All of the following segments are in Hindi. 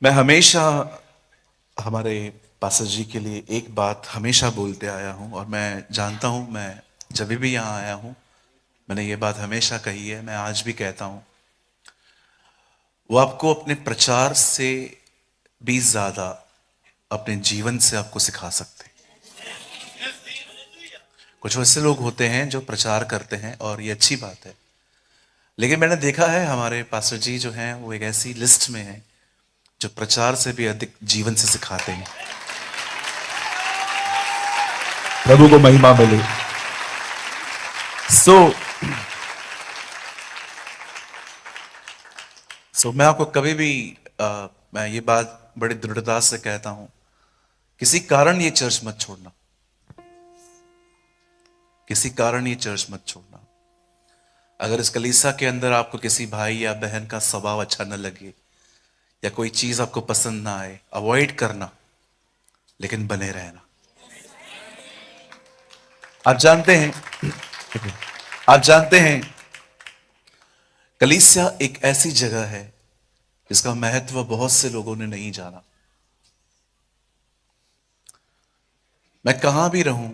मैं हमेशा हमारे पास्टर जी के लिए एक बात हमेशा बोलते आया हूं और मैं जानता हूं, मैं जब भी यहां आया हूं मैंने ये बात हमेशा कही है, मैं आज भी कहता हूं। वो आपको अपने प्रचार से भी ज्यादा अपने जीवन से आपको सिखा सकते हैं। कुछ वैसे लोग होते हैं जो प्रचार करते हैं और ये अच्छी बात है, लेकिन मैंने देखा है हमारे पास्टर जी जो हैं वो एक ऐसी लिस्ट में है जो प्रचार से भी अधिक जीवन से सिखाते हैं। प्रभु को महिमा मिले। सो मैं आपको कभी भी मैं ये बात बड़ी दृढ़ता से कहता हूं, किसी कारण ये चर्च मत छोड़ना, किसी कारण ये चर्च मत छोड़ना। अगर इस कलीसिया के अंदर आपको किसी भाई या बहन का स्वभाव अच्छा न लगे या कोई चीज आपको पसंद ना आए, अवॉइड करना, लेकिन बने रहना। आप जानते हैं आप जानते हैं कलीसिया एक ऐसी जगह है जिसका महत्व बहुत से लोगों ने नहीं जाना। मैं कहां भी रहूं,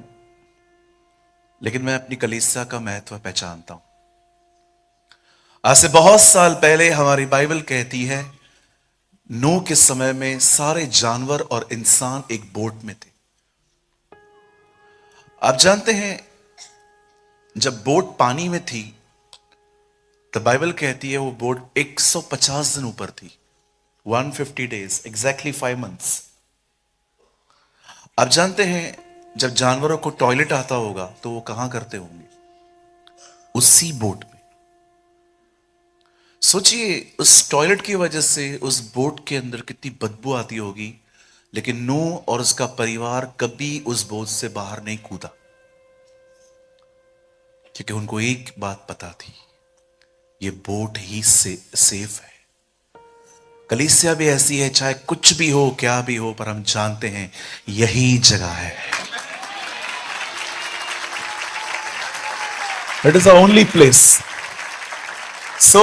लेकिन मैं अपनी कलीसिया का महत्व पहचानता हूं। आज से बहुत साल पहले हमारी बाइबल कहती है नूह के समय में सारे जानवर और इंसान एक बोट में थे। आप जानते हैं जब बोट पानी में थी तो बाइबल कहती है वो बोट 150 दिन ऊपर थी, 150 डेज, एग्जैक्टली 5 मंथ्स। आप जानते हैं जब जानवरों को टॉयलेट आता होगा तो वो कहां करते होंगे? उसी बोट में। सोचिए उस टॉयलेट की वजह से उस बोट के अंदर कितनी बदबू आती होगी, लेकिन नूह और उसका परिवार कभी उस बोट से बाहर नहीं कूदा, क्योंकि उनको एक बात पता थी, ये बोट ही सेफ है। कलीसिया भी ऐसी है, चाहे कुछ भी हो क्या भी हो, पर हम जानते हैं यही जगह है। It is the only place. सो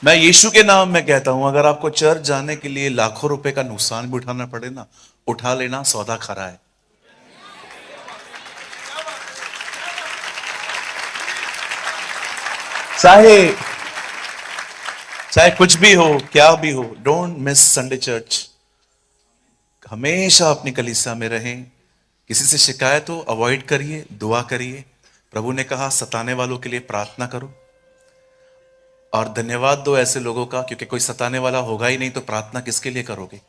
मैं यीशु के नाम में कहता हूं, अगर आपको चर्च जाने के लिए लाखों रुपए का नुकसान भी उठाना पड़े ना, उठा लेना, सौदा खरा है। चाहे चाहे कुछ भी हो क्या भी हो, डोंट मिस संडे चर्च। हमेशा अपनी कलीसिया में रहें। किसी से शिकायत हो अवॉइड करिए, दुआ करिए। प्रभु ने कहा सताने वालों के लिए प्रार्थना करो और धन्यवाद दो ऐसे लोगों का, क्योंकि कोई सताने वाला होगा ही नहीं तो प्रार्थना किसके लिए करोगे?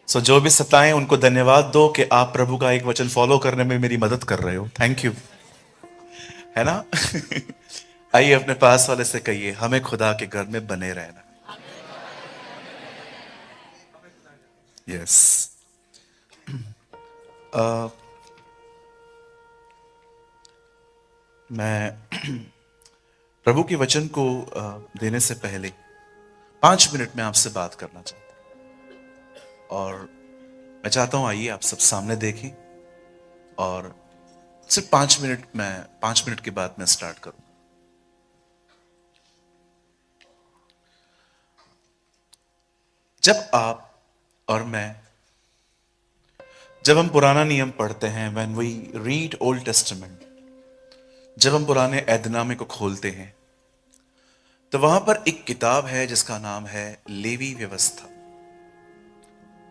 सो जो भी सताएं उनको धन्यवाद दो कि आप प्रभु का एक वचन फॉलो करने में मेरी मदद कर रहे हो। थैंक यू, है ना? आइए अपने पास वाले से कहिए हमें खुदा के घर में बने रहना। यस। मैं प्रभु के वचन को देने से पहले 5 मिनट में आपसे बात करना चाहता हूं और मैं चाहता हूं आइए आप सब सामने देखें और सिर्फ 5 मिनट, मैं 5 मिनट के बाद मैं स्टार्ट करूं। जब आप और मैं, जब हम पुराना नियम पढ़ते हैं, when we read Old Testament, जब हम पुराने ऐदनामे को खोलते हैं तो वहां पर एक किताब है जिसका नाम है लेवी व्यवस्था।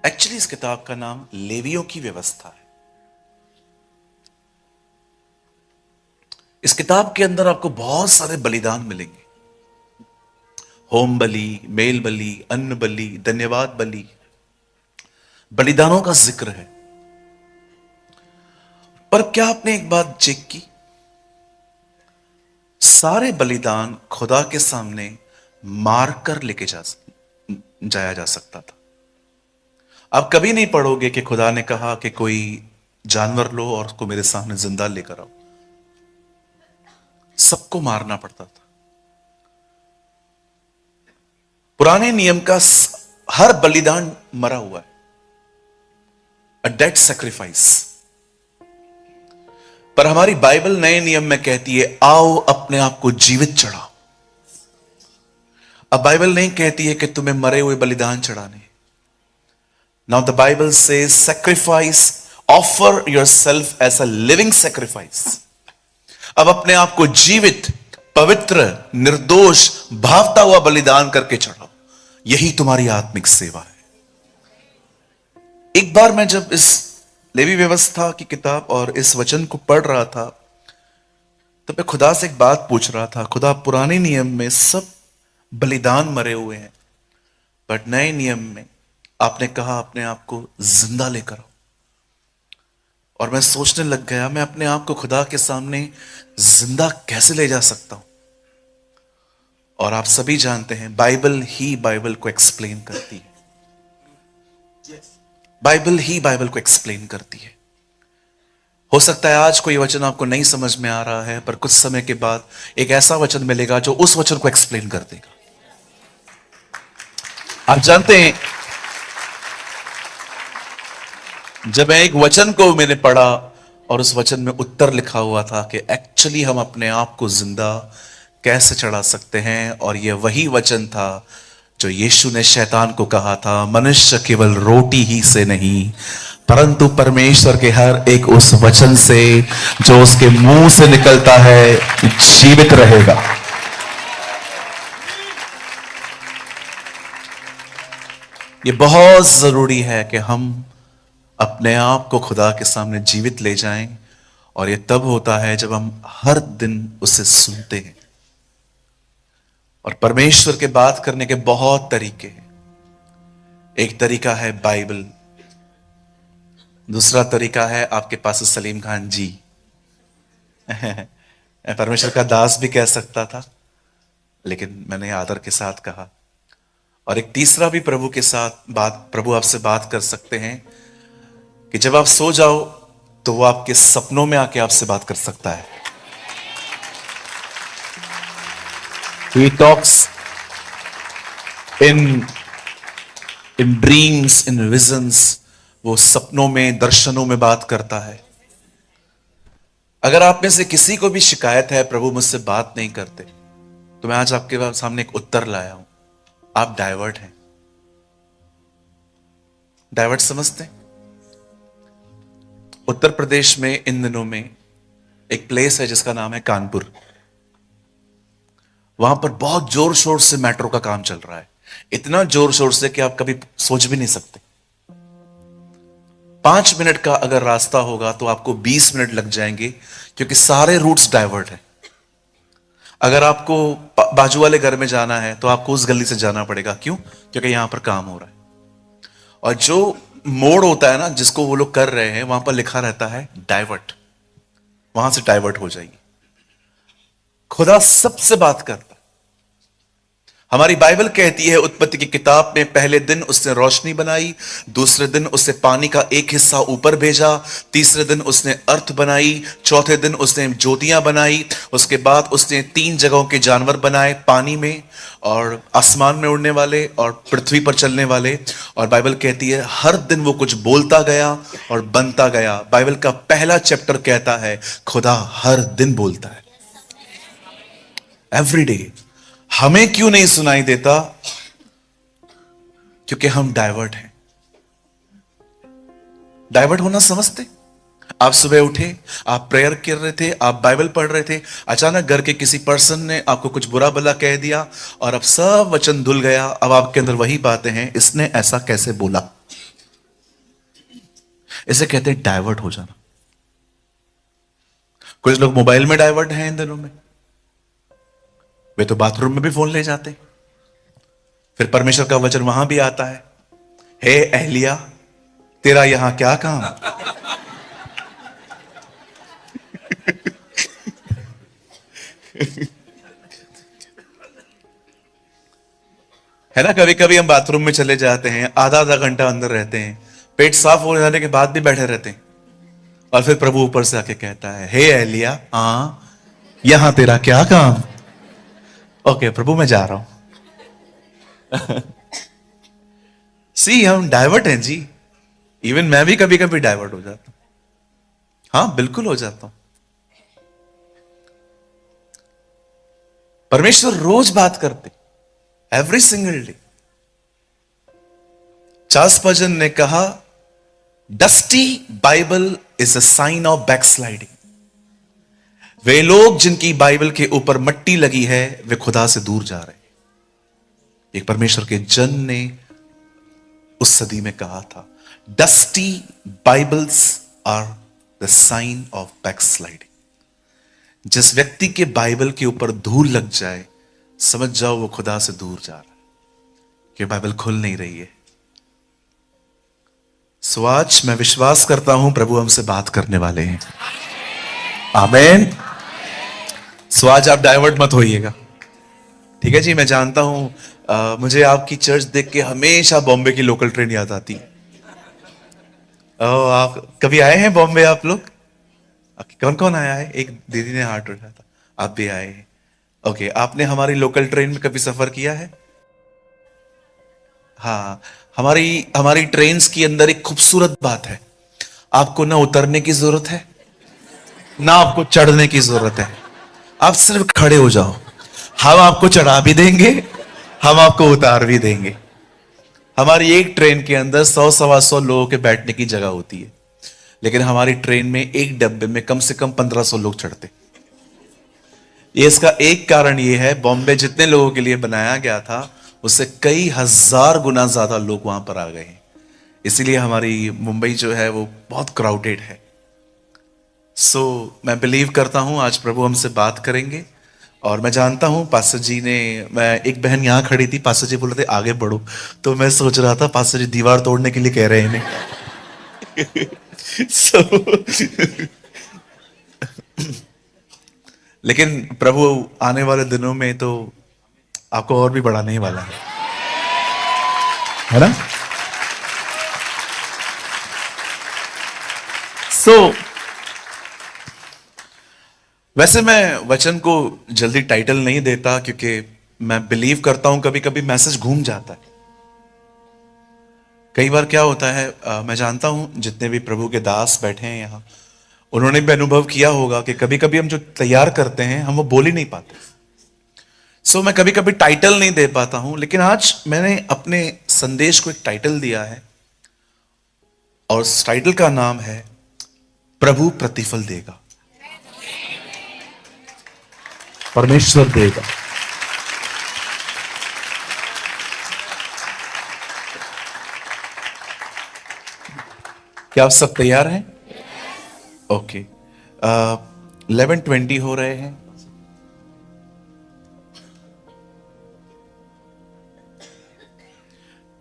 एक्चुअली इस किताब का नाम लेवियों की व्यवस्था है। इस किताब के अंदर आपको बहुत सारे बलिदान मिलेंगे, होम बलि, मेल बलि, अन्न बलि, धन्यवाद बलि, बलिदानों का जिक्र है। पर क्या आपने एक बात चेक की? सारे बलिदान खुदा के सामने मारकर लेके जाया जा सकता था। आप कभी नहीं पढ़ोगे कि खुदा ने कहा कि कोई जानवर लो और उसको मेरे सामने जिंदा लेकर आओ। सबको मारना पड़ता था। पुराने नियम का हर बलिदान मरा हुआ है, अ डेड सैक्रिफाइस। पर हमारी बाइबल नए नियम में कहती है आओ अपने आप को जीवित चढ़ाओ, अब बाइबल नहीं कहती है कि तुम्हें मरे हुए बलिदान चढ़ाने। Now the Bible says sacrifice, offer yourself as a living sacrifice. अब अपने आप को जीवित, पवित्र, निर्दोष, भावता हुआ बलिदान करके चढ़ाओ। यही तुम्हारी आत्मिक सेवा है। एक बार मैं जब इस लेवी व्यवस्था की किताब और इस वचन को पढ़ रहा था, तो मैं खुदा से एक बात पूछ रहा था, खुदा पुराने नियम में सब बलिदान मरे हुए हैं, बट नए नियम में आपने कहा अपने आप को जिंदा लेकर आओ। और मैं सोचने लग गया, मैं अपने आप को खुदा के सामने जिंदा कैसे ले जा सकता हूं। और आप सभी जानते हैं बाइबल ही बाइबल को एक्सप्लेन करती है। बाइबल ही बाइबल को एक्सप्लेन करती है। हो सकता है आज कोई वचन आपको नहीं समझ में आ रहा है, पर कुछ समय के बाद एक ऐसा वचन मिलेगा जो उस वचन को एक्सप्लेन कर देगा। आप जानते हैं, जब मैं एक वचन को मैंने पढ़ा और उस वचन में उत्तर लिखा हुआ था कि एक्चुअली हम अपने आप को जिंदा कैसे चढ़ा सकते हैं, और यह वही वचन था जो यीशु ने शैतान को कहा था, मनुष्य केवल रोटी ही से नहीं परंतु परमेश्वर के हर एक उस वचन से जो उसके मुंह से निकलता है जीवित रहेगा। ये बहुत जरूरी है कि हम अपने आप को खुदा के सामने जीवित ले जाएं, और ये तब होता है जब हम हर दिन उसे सुनते हैं। और परमेश्वर के बात करने के बहुत तरीके हैं। एक तरीका है बाइबल, दूसरा तरीका है आपके पास सलीम खान जी परमेश्वर का दास भी कह सकता था, लेकिन मैंने आदर के साथ कहा। और एक तीसरा भी प्रभु के साथ प्रभु आपसे बात कर सकते हैं कि जब आप सो जाओ तो वो आपके सपनों में आके आपसे बात कर सकता है। He talks in dreams, in visions. वो सपनों में, दर्शनों में बात करता है। अगर आप में से किसी को भी शिकायत है प्रभु मुझसे बात नहीं करते, तो मैं आज आपके सामने एक उत्तर लाया हूं। आप डाइवर्ट हैं। डाइवर्ट समझते हैं? उत्तर प्रदेश में इन दिनों में एक प्लेस है जिसका नाम है कानपुर। वहां पर बहुत जोर शोर से मेट्रो का काम चल रहा है। इतना जोर शोर से कि आप कभी सोच भी नहीं सकते। 5 मिनट का अगर रास्ता होगा तो आपको 20 मिनट लग जाएंगे, क्योंकि सारे रूट्स डाइवर्ट हैं। अगर आपको बाजू वाले घर में जाना है तो आपको उस गली से जाना पड़ेगा। क्यों? क्योंकि यहां पर काम हो रहा है। और जो मोड़ होता है ना जिसको वो लोग कर रहे हैं, वहां पर लिखा रहता है डाइवर्ट। वहां से डाइवर्ट हो जाएगी। खुदा सबसे बात करता। हमारी बाइबल कहती है उत्पत्ति की किताब में, पहले दिन उसने रोशनी बनाई, दूसरे दिन उसने पानी का एक हिस्सा ऊपर भेजा, तीसरे दिन उसने अर्थ बनाई, चौथे दिन उसने ज्योतियां बनाई। उसके बाद उसने 3 जगहों के जानवर बनाए, पानी में और आसमान में उड़ने वाले और पृथ्वी पर चलने वाले। और बाइबल कहती है हर दिन वो कुछ बोलता गया और बनता गया। बाइबल का पहला चैप्टर कहता है खुदा हर दिन बोलता है, एवरी डे। हमें क्यों नहीं सुनाई देता? क्योंकि हम डाइवर्ट हैं। डाइवर्ट होना समझते? आप सुबह उठे, आप प्रेयर कर रहे थे, आप बाइबल पढ़ रहे थे, अचानक घर के किसी पर्सन ने आपको कुछ बुरा भला कह दिया और अब सब वचन धुल गया। अब आपके अंदर वही बातें हैं, इसने ऐसा कैसे बोला? इसे कहते हैं डाइवर्ट हो जाना। कुछ लोग मोबाइल में डाइवर्ट हैं इन दिनों में। वे तो बाथरूम में भी फोन ले जाते। फिर परमेश्वर का वचन वहां भी आता है, हे एहलिया तेरा यहां क्या काम? है ना, कभी कभी हम बाथरूम में चले जाते हैं, आधा आधा घंटा अंदर रहते हैं, पेट साफ हो जाने के बाद भी बैठे रहते हैं, और फिर प्रभु ऊपर से आके कहता है, हे एहलिया हाँ यहां तेरा क्या काम? ओके प्रभु मैं जा रहा हूं। सी हम डाइवर्ट हैं जी। इवन मैं भी कभी कभी डाइवर्ट हो जाता हूं। हाँ बिल्कुल हो जाता हूं। परमेश्वर रोज बात करते। Every single day. Charles Spurgeon ने कहा, dusty Bible is a sign of backsliding. वे लोग जिनकी बाइबल के ऊपर मट्टी लगी है वे खुदा से दूर जा रहे हैं। एक परमेश्वर के जन ने उस सदी में कहा था, dusty Bibles are the sign of backsliding. जिस व्यक्ति के बाइबल के ऊपर धूल लग जाए समझ जाओ वो खुदा से दूर जा रहा है, कि बाइबल खुल नहीं रही है। सो आज मैं विश्वास करता हूं प्रभु हमसे बात करने वाले हैं। आमीन। सो आज आप डाइवर्ट मत होइएगा, ठीक है जी। मैं जानता हूं मुझे आपकी चर्च देख के हमेशा बॉम्बे की लोकल ट्रेन याद आती है। आप कभी आए हैं बॉम्बे आप लोग? कौन कौन आया है? एक दीदी ने हाथ उठाया था, आप भी आए हैं। ओके, आपने हमारी लोकल ट्रेन में कभी सफर किया है? हाँ, हमारी हमारी ट्रेन्स के अंदर एक खूबसूरत बात है, आपको ना उतरने की जरूरत है ना आपको चढ़ने की जरूरत है, आप सिर्फ खड़े हो जाओ। हम आपको चढ़ा भी देंगे, हम आपको उतार भी देंगे। हमारी एक ट्रेन के अंदर 100-125 लोगों के बैठने की जगह होती है, लेकिन हमारी ट्रेन में एक डब्बे में कम से कम 1500 लोग चढ़ते। ये इसका एक कारण ये है, बॉम्बे जितने लोगों के लिए बनाया गया था उससे कई हजार गुना ज्यादा लोग वहां पर आ गए हैं। इसीलिए हमारी मुंबई जो है वो बहुत क्राउडेड है। सो मैं बिलीव करता हूं आज प्रभु हमसे बात करेंगे। और मैं जानता हूं पास्टर जी ने, मैं एक बहन यहां खड़ी थी, पास्टर जी बोल रहे थे आगे बढ़ो, तो मैं सोच रहा था पास्टर जी दीवार तोड़ने के लिए कह रहे हैं इन्हें। लेकिन प्रभु आने वाले दिनों में तो आपको और भी बढ़ाने वाला है ना? वैसे मैं वचन को जल्दी टाइटल नहीं देता, क्योंकि मैं बिलीव करता हूं कभी कभी मैसेज घूम जाता है। कई बार क्या होता है, मैं जानता हूं जितने भी प्रभु के दास बैठे हैं यहां, उन्होंने भी अनुभव किया होगा कि कभी कभी हम जो तैयार करते हैं हम वो बोल ही नहीं पाते। सो मैं कभी कभी टाइटल नहीं दे पाता हूं, लेकिन आज मैंने अपने संदेश को एक टाइटल दिया है, और उस टाइटल का नाम है प्रभु प्रतिफल देगा। परमेश्वर देगा। क्या आप सब तैयार हैं? ओके, 11:20 हो रहे हैं।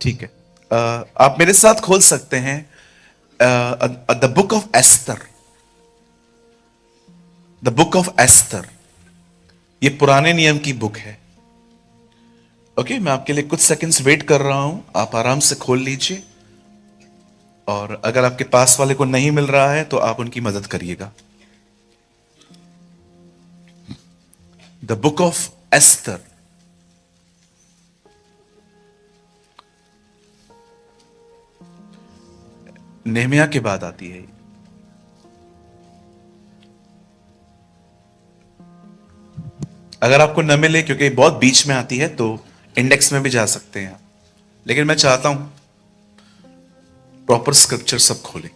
ठीक है, आप मेरे साथ खोल सकते हैं the book of Esther. The book of Esther, ये पुराने नियम की बुक है। ओके, मैं आपके लिए कुछ सेकंड्स वेट कर रहा हूं, आप आराम से खोल लीजिए। और अगर आपके पास वाले को नहीं मिल रहा है तो आप उनकी मदद करिएगा। The book of Esther. Nehemiah के बाद आती है। अगर आपको न मिले, क्योंकि बहुत बीच में आती है, तो इंडेक्स में भी जा सकते हैं आप। लेकिन मैं चाहता हूं प्रॉपर स्क्रिप्चर सब खोलें।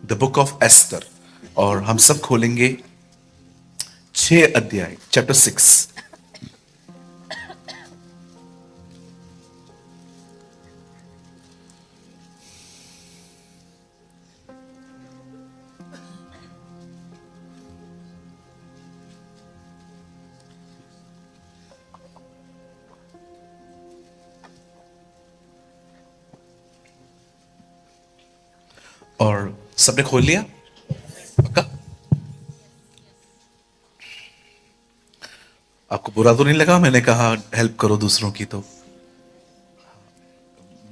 द बुक ऑफ एस्तर, और हम सब खोलेंगे 6 अध्याय, चैप्टर 6। और सबने खोल लिया? पक्का? आपको बुरा तो नहीं लगा मैंने कहा हेल्प करो दूसरों की? तो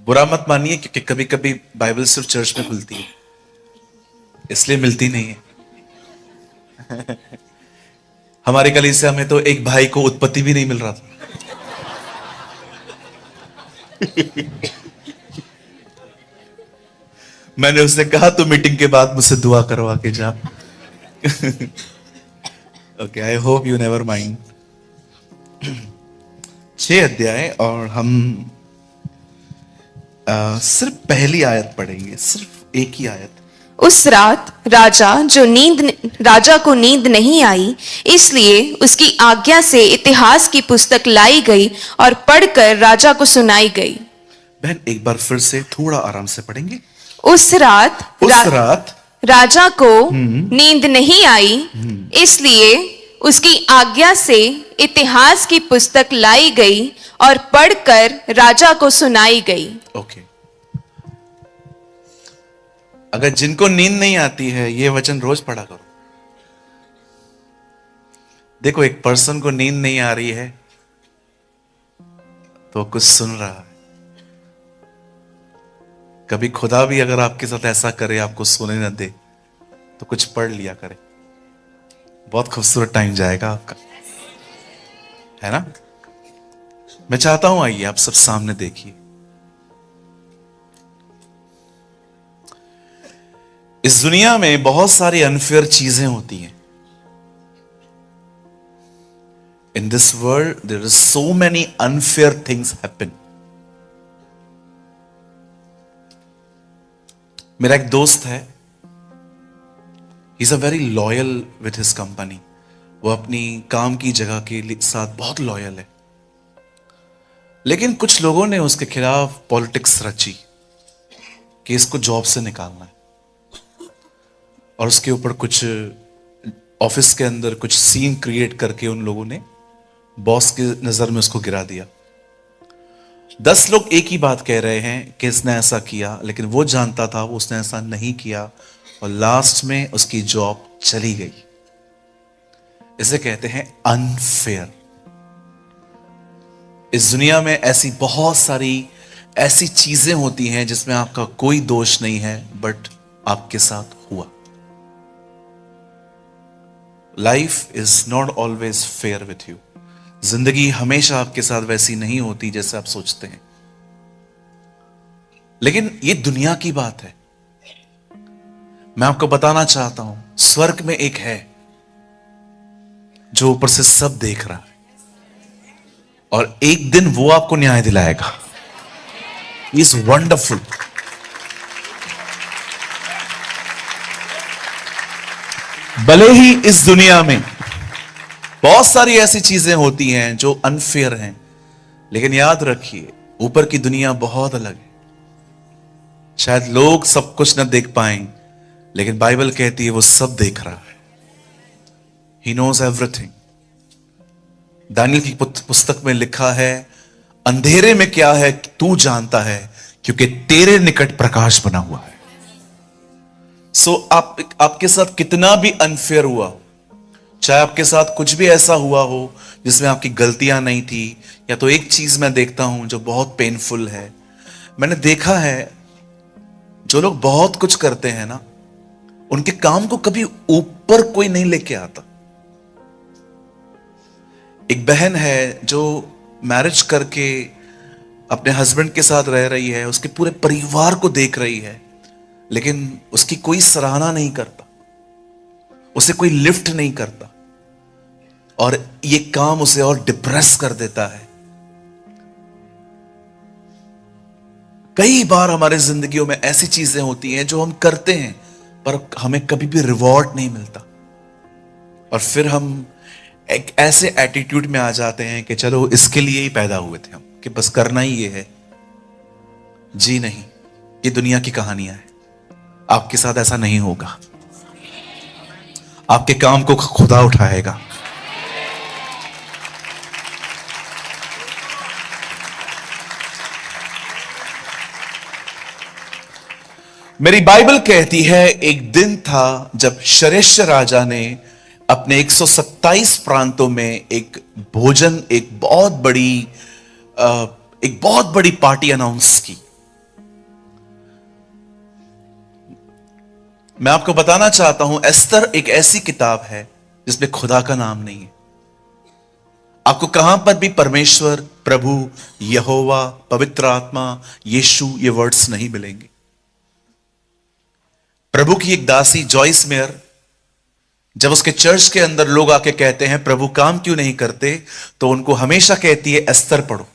बुरा मत मानिए, क्योंकि कभी कभी बाइबल सिर्फ चर्च में खुलती है, इसलिए मिलती नहीं है। हमारे कलीसिया में तो एक भाई को उत्पत्ति भी नहीं मिल रहा था। मैंने उससे कहा तू मीटिंग के बाद मुझसे दुआ करवा के जा। Okay, I hope you never mind. 6 अध्याय और हम सिर्फ पहली आयत पढ़ेंगे, सिर्फ एक ही आयत। उस रात राजा को नींद नहीं आई, इसलिए उसकी आज्ञा से इतिहास की पुस्तक लाई गई और पढ़कर राजा को सुनाई गई। बहन एक बार फिर से थोड़ा आराम से पढ़ेंगे। उस रात राजा को नींद नहीं आई, इसलिए उसकी आज्ञा से इतिहास की पुस्तक लाई गई और पढ़कर राजा को सुनाई गई। ओके, अगर जिनको नींद नहीं आती है ये वचन रोज पढ़ा करो। देखो, एक पर्सन को नींद नहीं आ रही है तो कुछ सुन रहा है। कभी खुदा भी अगर आपके साथ ऐसा करे, आपको सोने न दे, तो कुछ पढ़ लिया करे, बहुत खूबसूरत टाइम जाएगा आपका, है ना। मैं चाहता हूं आइए आप सब सामने देखिए। इस दुनिया में बहुत सारी अनफेयर चीजें होती हैं। In this world there is so many unfair things happen. मेरा एक दोस्त है, he is a very loyal with his company. वो अपनी काम की जगह के साथ बहुत लॉयल है, लेकिन कुछ लोगों ने उसके खिलाफ पॉलिटिक्स रची कि इसको जॉब से निकालना है, और उसके ऊपर कुछ ऑफिस के अंदर कुछ सीन क्रिएट करके उन लोगों ने बॉस की नजर में उसको गिरा दिया। 10 लोग एक ही बात कह रहे हैं कि इसने ऐसा किया, लेकिन वो जानता था वो उसने ऐसा नहीं किया, और लास्ट में उसकी जॉब चली गई। इसे कहते हैं अनफेयर। इस दुनिया में ऐसी बहुत सारी ऐसी चीजें होती हैं जिसमें आपका कोई दोष नहीं है, बट आपके साथ हुआ। Life is not always fair with you. जिंदगी हमेशा आपके साथ वैसी नहीं होती जैसे आप सोचते हैं, लेकिन ये दुनिया की बात है। मैं आपको बताना चाहता हूं, स्वर्ग में एक है जो ऊपर से सब देख रहा है, और एक दिन वो आपको न्याय दिलाएगा। Is wonderful. भले ही इस दुनिया में बहुत सारी ऐसी चीजें होती हैं जो अनफेयर हैं, लेकिन याद रखिए ऊपर की दुनिया बहुत अलग है। शायद लोग सब कुछ न देख पाएं, लेकिन बाइबल कहती है वो सब देख रहा है। He knows everything. दानियल की पुस्तक में लिखा है, अंधेरे में क्या है तू जानता है, क्योंकि तेरे निकट प्रकाश बना हुआ है। सो आपके साथ कितना भी अनफेयर हुआ, चाहे आपके साथ कुछ भी ऐसा हुआ हो जिसमें आपकी गलतियां नहीं थी, या तो एक चीज मैं देखता हूं जो बहुत पेनफुल है। मैंने देखा है जो लोग बहुत कुछ करते हैं ना, उनके काम को कभी ऊपर कोई नहीं लेके आता। एक बहन है जो मैरिज करके अपने हस्बैंड के साथ रह रही है, उसके पूरे परिवार को देख रही है, लेकिन उसकी कोई सराहना नहीं करता, उसे कोई लिफ्ट नहीं करता, और ये काम उसे और डिप्रेस कर देता है। कई बार हमारे जिंदगियों में ऐसी चीजें होती हैं जो हम करते हैं पर हमें कभी भी रिवॉर्ड नहीं मिलता, और फिर हम एक ऐसे एटीट्यूड में आ जाते हैं कि चलो इसके लिए ही पैदा हुए थे हम, कि बस करना ही ये है। जी नहीं, ये दुनिया की कहानियां हैं। आपके साथ ऐसा नहीं होगा। आपके काम को खुदा उठाएगा। मेरी बाइबल कहती है एक दिन था जब शरेश्य राजा ने अपने 127 प्रांतों में एक भोजन, एक बहुत बड़ी पार्टी अनाउंस की। मैं आपको बताना चाहता हूं, एस्तर एक ऐसी किताब है जिसमें खुदा का नाम नहीं है। आपको कहां पर भी परमेश्वर, प्रभु, यहोवा, पवित्र आत्मा, यीशु ये वर्ड्स नहीं मिलेंगे। प्रभु की एक दासी जॉइस मेयर जब उसके चर्च के अंदर लोग आके कहते हैं प्रभु काम क्यों नहीं करते, तो उनको हमेशा कहती है एस्तर पढ़ो।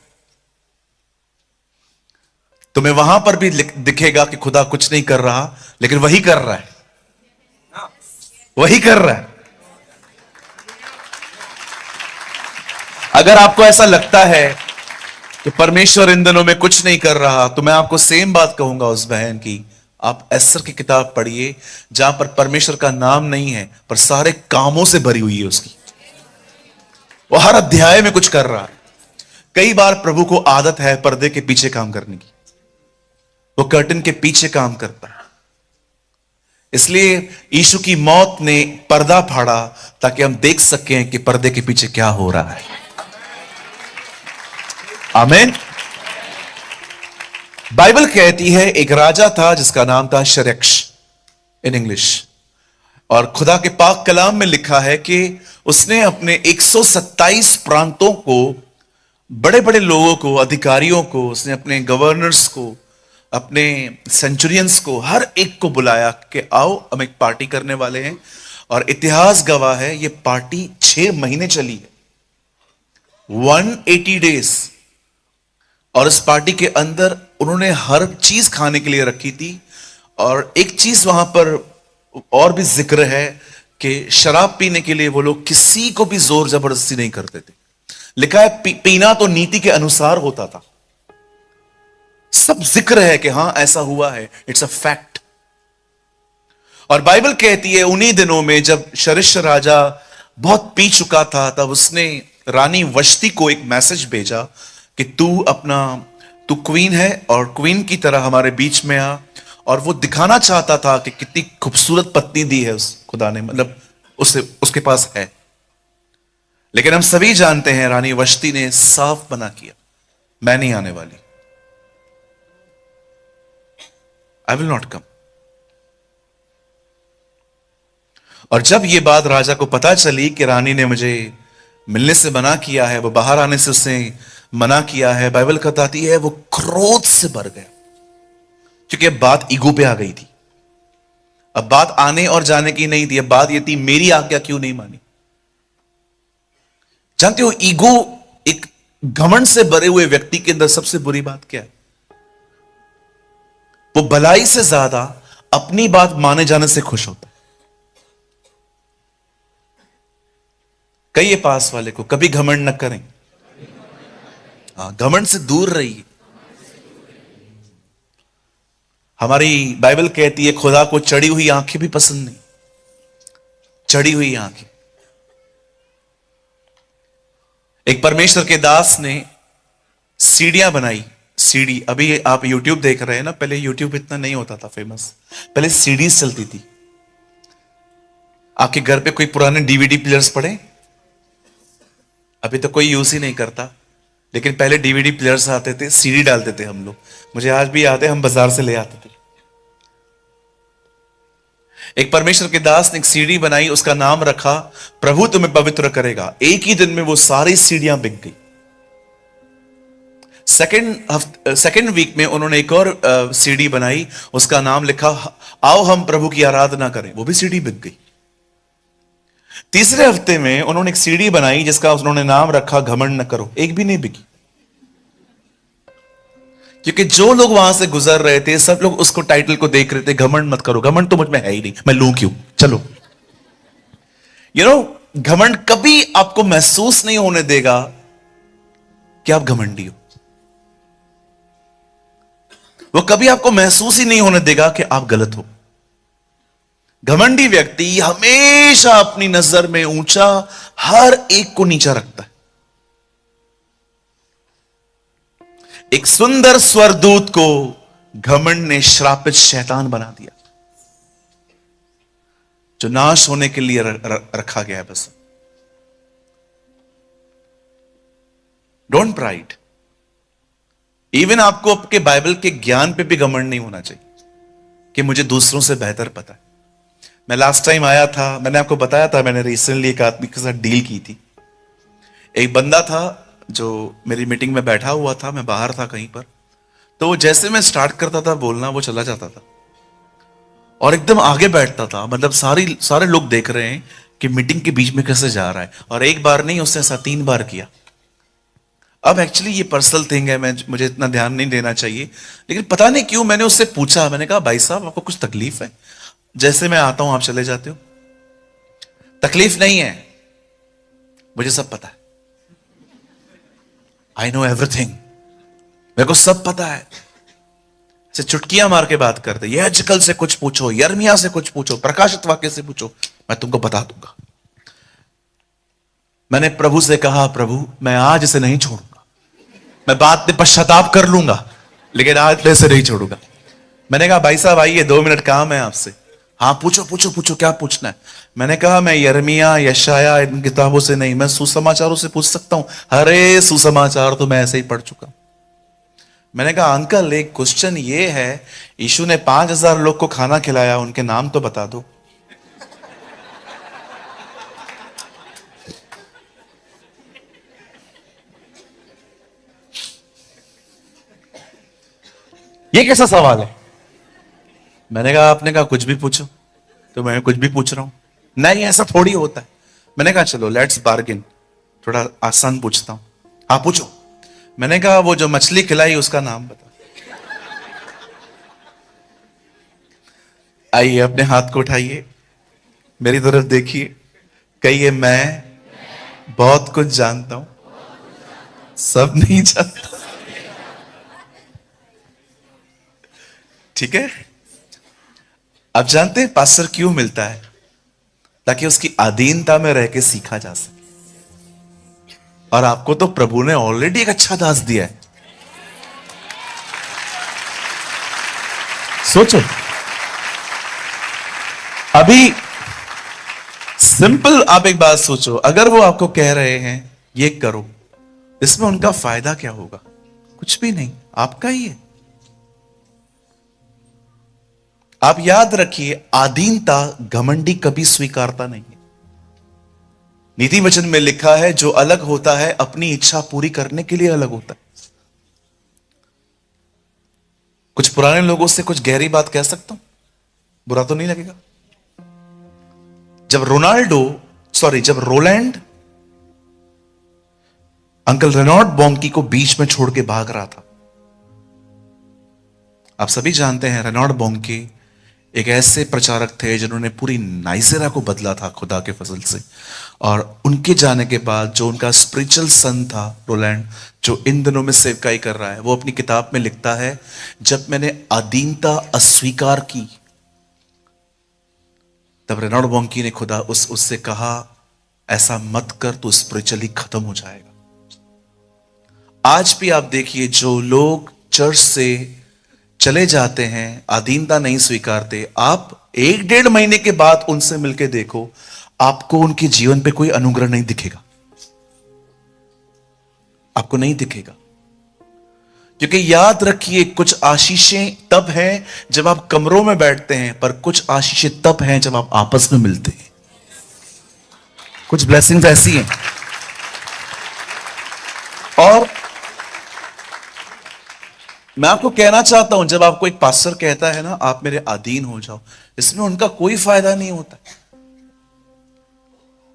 तुम्हें वहां पर भी दिखेगा कि खुदा कुछ नहीं कर रहा, लेकिन वही कर रहा है, वही कर रहा है। अगर आपको ऐसा लगता है कि परमेश्वर इन दिनों में कुछ नहीं कर रहा, तो मैं आपको सेम बात कहूंगा उस बहन की। आप एस्तर की किताब पढ़िए, जहां पर परमेश्वर का नाम नहीं है, पर सारे कामों से भरी हुई है उसकी। वो हर अध्याय में कुछ कर रहा है। कई बार प्रभु को आदत है पर्दे के पीछे काम करने की, वो कर्टन के पीछे काम करता है। इसलिए यीशु की मौत ने पर्दा फाड़ा ताकि हम देख सकें कि पर्दे के पीछे क्या हो रहा है। आमीन। बाइबल कहती है एक राजा था जिसका नाम था शरक्ष इन इंग्लिश, और खुदा के पाक कलाम में लिखा है कि उसने अपने 127 प्रांतों को, बड़े बड़े लोगों को, अधिकारियों को, उसने अपने गवर्नर्स को, अपने सेंचुरियंस को, हर एक को बुलाया कि आओ हम एक पार्टी करने वाले हैं। और इतिहास गवाह है ये पार्टी 6 महीने चली है, 180 डेज। और इस पार्टी के अंदर उन्होंने हर चीज खाने के लिए रखी थी। और एक चीज वहां पर और भी जिक्र है कि शराब पीने के लिए वो लोग किसी को भी जोर जबरदस्ती नहीं करते थे। लिखा है पीना तो नीति के अनुसार होता था। सब जिक्र है कि हां ऐसा हुआ है, इट्स अ फैक्ट। और बाइबल कहती है उन्हीं दिनों में जब शरिश राजा बहुत पी चुका था, तब उसने रानी वश्ती को एक मैसेज भेजा कि तू क्वीन है और क्वीन की तरह हमारे बीच में आ। और वो दिखाना चाहता था कि कितनी खूबसूरत पत्नी दी है उस खुदा ने, मतलब उसके पास है। लेकिन हम सभी जानते हैं रानी वश्ती ने साफ मना किया, मैं नहीं आने वाली, आई विल नॉट कम। और जब यह बात राजा को पता चली कि रानी ने मुझे मिलने से मना किया है, वो बाहर आने से उसने मना किया है, बाइबल बताती है वो क्रोध से भर गया, क्योंकि अब बात ईगो पे आ गई थी। अब बात आने और जाने की नहीं थी, अब बात यह थी मेरी आज्ञा क्यों नहीं मानी। जानते हो ईगो, एक घमंड से भरे हुए व्यक्ति के अंदर सबसे बुरी बात क्या है? वो भलाई से ज्यादा अपनी बात माने जाने से खुश होता है। कहिए पास वाले को कभी घमंड न करें, घमंड से दूर रहिए। हमारी बाइबल कहती है खुदा को चढ़ी हुई आंखें भी पसंद नहीं, चढ़ी हुई आंखें। एक परमेश्वर के दास ने सीढ़ियां बनाई, सीढ़ी। अभी आप YouTube देख रहे हैं ना, पहले YouTube इतना नहीं होता था फेमस, पहले सीडीज चलती थी। आपके घर पे कोई पुराने DVD प्लेयर्स पड़े? अभी तो कोई यूज ही नहीं करता, लेकिन पहले DVD प्लेयर्स आते थे, सीडी डालते थे हम लोग। मुझे आज भी याद है, हम बाजार से ले आते थे। एक परमेश्वर के दास ने एक सीडी बनाई, उसका नाम रखा प्रभु तुम्हें पवित्र करेगा। एक ही दिन में वो सारी सीढ़ियां बिक गई। सेकेंड वीक में उन्होंने एक और सीडी बनाई, उसका नाम लिखा आओ हम प्रभु की आराधना करें, वो भी सीडी बिक गई। तीसरे हफ्ते में उन्होंने एक सीडी बनाई जिसका उन्होंने नाम रखा घमंड न करो, एक भी नहीं बिकी। क्योंकि जो लोग वहां से गुजर रहे थे सब लोग उसको टाइटल को देख रहे थे, घमंड मत करो। घमंड तो मुझ में है ही नहीं, मैं लूं क्यों, चलो। घमंड कभी आपको महसूस नहीं होने देगा कि आप घमंडी हो। वो कभी आपको महसूस ही नहीं होने देगा कि आप गलत हो। घमंडी व्यक्ति हमेशा अपनी नजर में ऊंचा, हर एक को नीचा रखता है। एक सुंदर स्वरदूत को घमंड ने श्रापित शैतान बना दिया, जो नाश होने के लिए रखा गया है। बस डोंट प्राइड। इवन आपको आपके बाइबल के ज्ञान पे भी घमंड नहीं होना चाहिए कि मुझे दूसरों से बेहतर पता है। मैं लास्ट टाइम आया था, मैंने आपको बताया था, मैंने रिसेंटली एक आदमी के साथ डील की थी। एक बंदा था जो मेरी मीटिंग में बैठा हुआ था, मैं बाहर था कहीं पर, तो जैसे मैं स्टार्ट करता था बोलना, वो चला जाता था और एकदम आगे बैठता था। मतलब सारे लोग देख रहे हैं कि मीटिंग के बीच में कैसे जा रहा है। और एक बार नहीं, उसने ऐसा 3 बार किया। अब एक्चुअली ये पर्सनल थिंग है, मुझे इतना ध्यान नहीं देना चाहिए, लेकिन पता नहीं क्यों मैंने उससे पूछा। मैंने कहा भाई साहब आपको कुछ तकलीफ है? जैसे मैं आता हूं आप चले जाते हो। तकलीफ नहीं है, मुझे सब पता है। आई नो एवरीथिंग, मेरे को सब पता है। ऐसे चुटकियां मार के बात करते, ये अजकल से कुछ पूछो, यर्मिया से कुछ पूछो, प्रकाशित वाक्य से पूछो, मैं तुमको बता दूंगा। मैंने प्रभु से कहा, प्रभु मैं आज इसे नहीं छोड़ूंगा, मैं बाद में पश्चाताप कर लूंगा, लेकिन आज मैं इसे नहीं छोड़ूंगा। मैंने कहा भाई साहब आइए, 2 मिनट काम है आपसे। हाँ पूछो पूछो पूछो, क्या पूछना है? मैंने कहा मैं यर्मिया यशाया इन किताबों से नहीं, मैं सुसमाचारों से पूछ सकता हूं। अरे सुसमाचार तो मैं ऐसे ही पढ़ चुका। मैंने कहा अंकल एक क्वेश्चन ये है, यीशु ने 5000 लोग को खाना खिलाया, उनके नाम तो बता दो। ये कैसा सवाल है? मैंने कहा आपने कहा कुछ भी पूछो, तो मैं कुछ भी पूछ रहा हूं। नहीं ऐसा थोड़ी होता है। मैंने कहा चलो लेट्स बार्गिन, थोड़ा आसान पूछता हूं। हाँ पूछो। मैंने कहा वो जो मछली खिलाई उसका नाम बता। आइए अपने हाथ को उठाइए, मेरी तरफ देखिए, कहिए मैं बहुत कुछ जानता हूं, सब नहीं जानता। ठीक है। अब जानते हैं पास्टर क्यों मिलता है? ताकि उसकी अधीनता में रह के सीखा जा सके। और आपको तो प्रभु ने ऑलरेडी एक अच्छा दास दिया है। सोचो, अभी सिंपल आप एक बात सोचो, अगर वो आपको कह रहे हैं ये करो, इसमें उनका फायदा क्या होगा? कुछ भी नहीं, आपका ही है। आप याद रखिए, आधीनता घमंडी कभी स्वीकारता नहीं है। नीति वचन में लिखा है जो अलग होता है अपनी इच्छा पूरी करने के लिए अलग होता है। कुछ पुराने लोगों से कुछ गहरी बात कह सकता हूं, बुरा तो नहीं लगेगा? जब रोलैंड अंकल रेनॉल्ड बॉन्की को बीच में छोड़ के भाग रहा था। आप सभी जानते हैं रेनॉल्ड बॉन्की एक ऐसे प्रचारक थे जिन्होंने पूरी नाइजेरिया को बदला था खुदा के फजल से। और उनके जाने के बाद जो उनका स्पिरिचुअल सन था रोलैंड, जो इन दिनों में सेवकाई कर रहा है, वो अपनी किताब में लिखता है, जब मैंने अधीनता अस्वीकार की तब रेनॉल्ड बॉन्की ने खुदा उससे कहा ऐसा मत कर, तो स्पिरिचुअली खत्म हो जाएगा। आज भी आप देखिए, जो लोग चर्च से चले जाते हैं, अधीनता नहीं स्वीकारते, आप 1-1.5 महीने के बाद उनसे मिलके देखो, आपको उनके जीवन पे कोई अनुग्रह नहीं दिखेगा। आपको नहीं दिखेगा। क्योंकि याद रखिए, कुछ आशीषें तब हैं जब आप कमरों में बैठते हैं, पर कुछ आशीषें तब हैं जब आप आपस में मिलते हैं। कुछ ब्लेसिंग्स ऐसी हैं। और मैं आपको कहना चाहता हूं, जब आपको एक पास्टर कहता है ना आप मेरे अधीन हो जाओ, इसमें उनका कोई फायदा नहीं होता।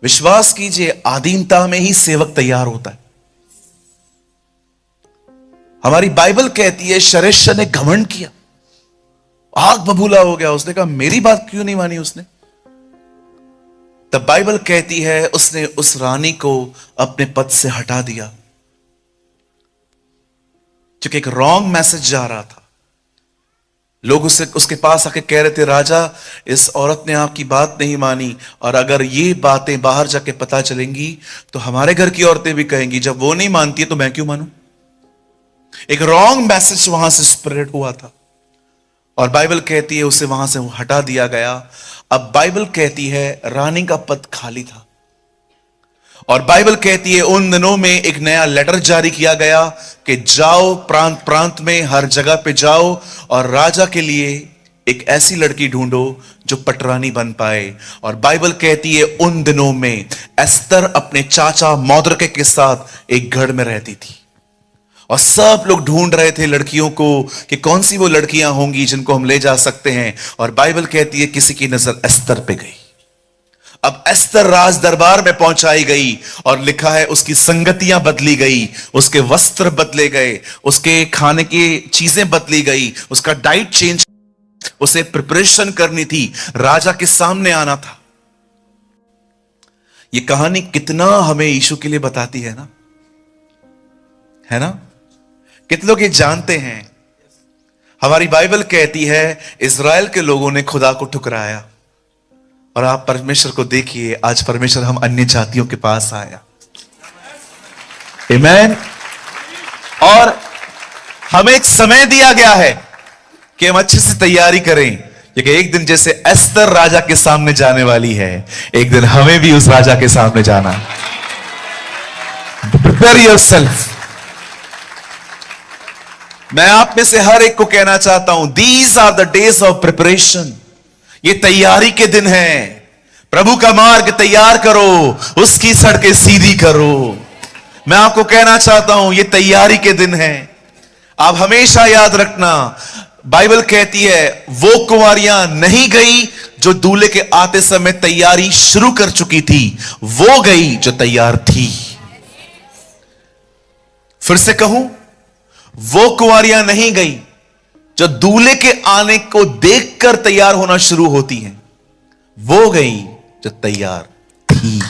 विश्वास कीजिए, अधीनता में ही सेवक तैयार होता है। हमारी बाइबल कहती है शरेशा ने घमंड किया, आग बबूला हो गया। उसने कहा मेरी बात क्यों नहीं मानी उसने? तब बाइबल कहती है उसने उस रानी को अपने पद से हटा दिया, क्योंकि एक रॉन्ग मैसेज जा रहा था। लोग उसके पास आके कह रहे थे, राजा इस औरत ने आपकी बात नहीं मानी, और अगर ये बातें बाहर जाके पता चलेंगी तो हमारे घर की औरतें भी कहेंगी जब वो नहीं मानती है तो मैं क्यों मानूं। एक रॉन्ग मैसेज वहां से स्प्रेड हुआ था, और बाइबल कहती है उसे वहां से हटा दिया गया। अब बाइबल कहती है रानी का पद खाली था, और बाइबल कहती है उन दिनों में एक नया लेटर जारी किया गया कि जाओ प्रांत प्रांत में हर जगह पे जाओ और राजा के लिए एक ऐसी लड़की ढूंढो जो पटरानी बन पाए। और बाइबल कहती है उन दिनों में एस्तर अपने चाचा मौद्रके के साथ एक घर में रहती थी, और सब लोग ढूंढ रहे थे लड़कियों को कि कौन सी वो लड़कियां होंगी जिनको हम ले जा सकते हैं। और बाइबल कहती है किसी की नजर एस्तर पे गई। अब एस्तर राज दरबार में पहुंचाई गई और लिखा है उसकी संगतियां बदली गई, उसके वस्त्र बदले गए, उसके खाने की चीजें बदली गई, उसका डाइट चेंज, उसे प्रिपरेशन करनी थी, राजा के सामने आना था। ये कहानी कितना हमें यीशु के लिए बताती है ना, है ना? कितने लोग ये जानते हैं? हमारी बाइबल कहती है इज़राइल के लोगों ने खुदा को ठुकराया, और आप परमेश्वर को देखिए, आज परमेश्वर हम अन्य जातियों के पास आया। आमीन। और हमें एक समय दिया गया है कि हम अच्छे से तैयारी करें, क्योंकि एक दिन जैसे एस्तर राजा के सामने जाने वाली है, एक दिन हमें भी उस राजा के सामने जाना है। Prepare yourself. मैं आप में से हर एक को कहना चाहता हूं, these are the days of preparation. ये तैयारी के दिन हैं। प्रभु का मार्ग तैयार करो, उसकी सड़कें सीधी करो। मैं आपको कहना चाहता हूं, ये तैयारी के दिन हैं। आप हमेशा याद रखना, बाइबल कहती है वो कुंवारियां नहीं गई जो दूल्हे के आते समय तैयारी शुरू कर चुकी थी, वो गई जो तैयार थी। फिर से कहूं, वो कुंवारियां नहीं गई जो दूल्हे के आने को देखकर तैयार होना शुरू होती हैं, वो गई जो तैयार थी।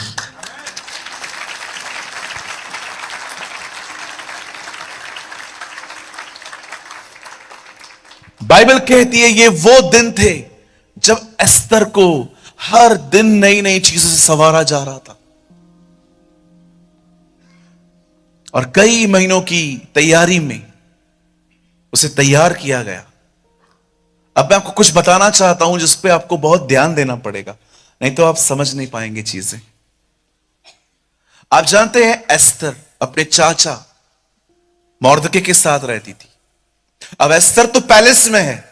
बाइबल कहती है ये वो दिन थे जब एस्तर को हर दिन नई नई चीजों से संवारा जा रहा था, और कई महीनों की तैयारी में उसे तैयार किया गया। अब मैं आपको कुछ बताना चाहता हूं जिस पे आपको बहुत ध्यान देना पड़ेगा, नहीं तो आप समझ नहीं पाएंगे चीजें। आप जानते हैं एस्तर अपने चाचा मोर्दके के साथ रहती थी। अब एस्तर तो पैलेस में है,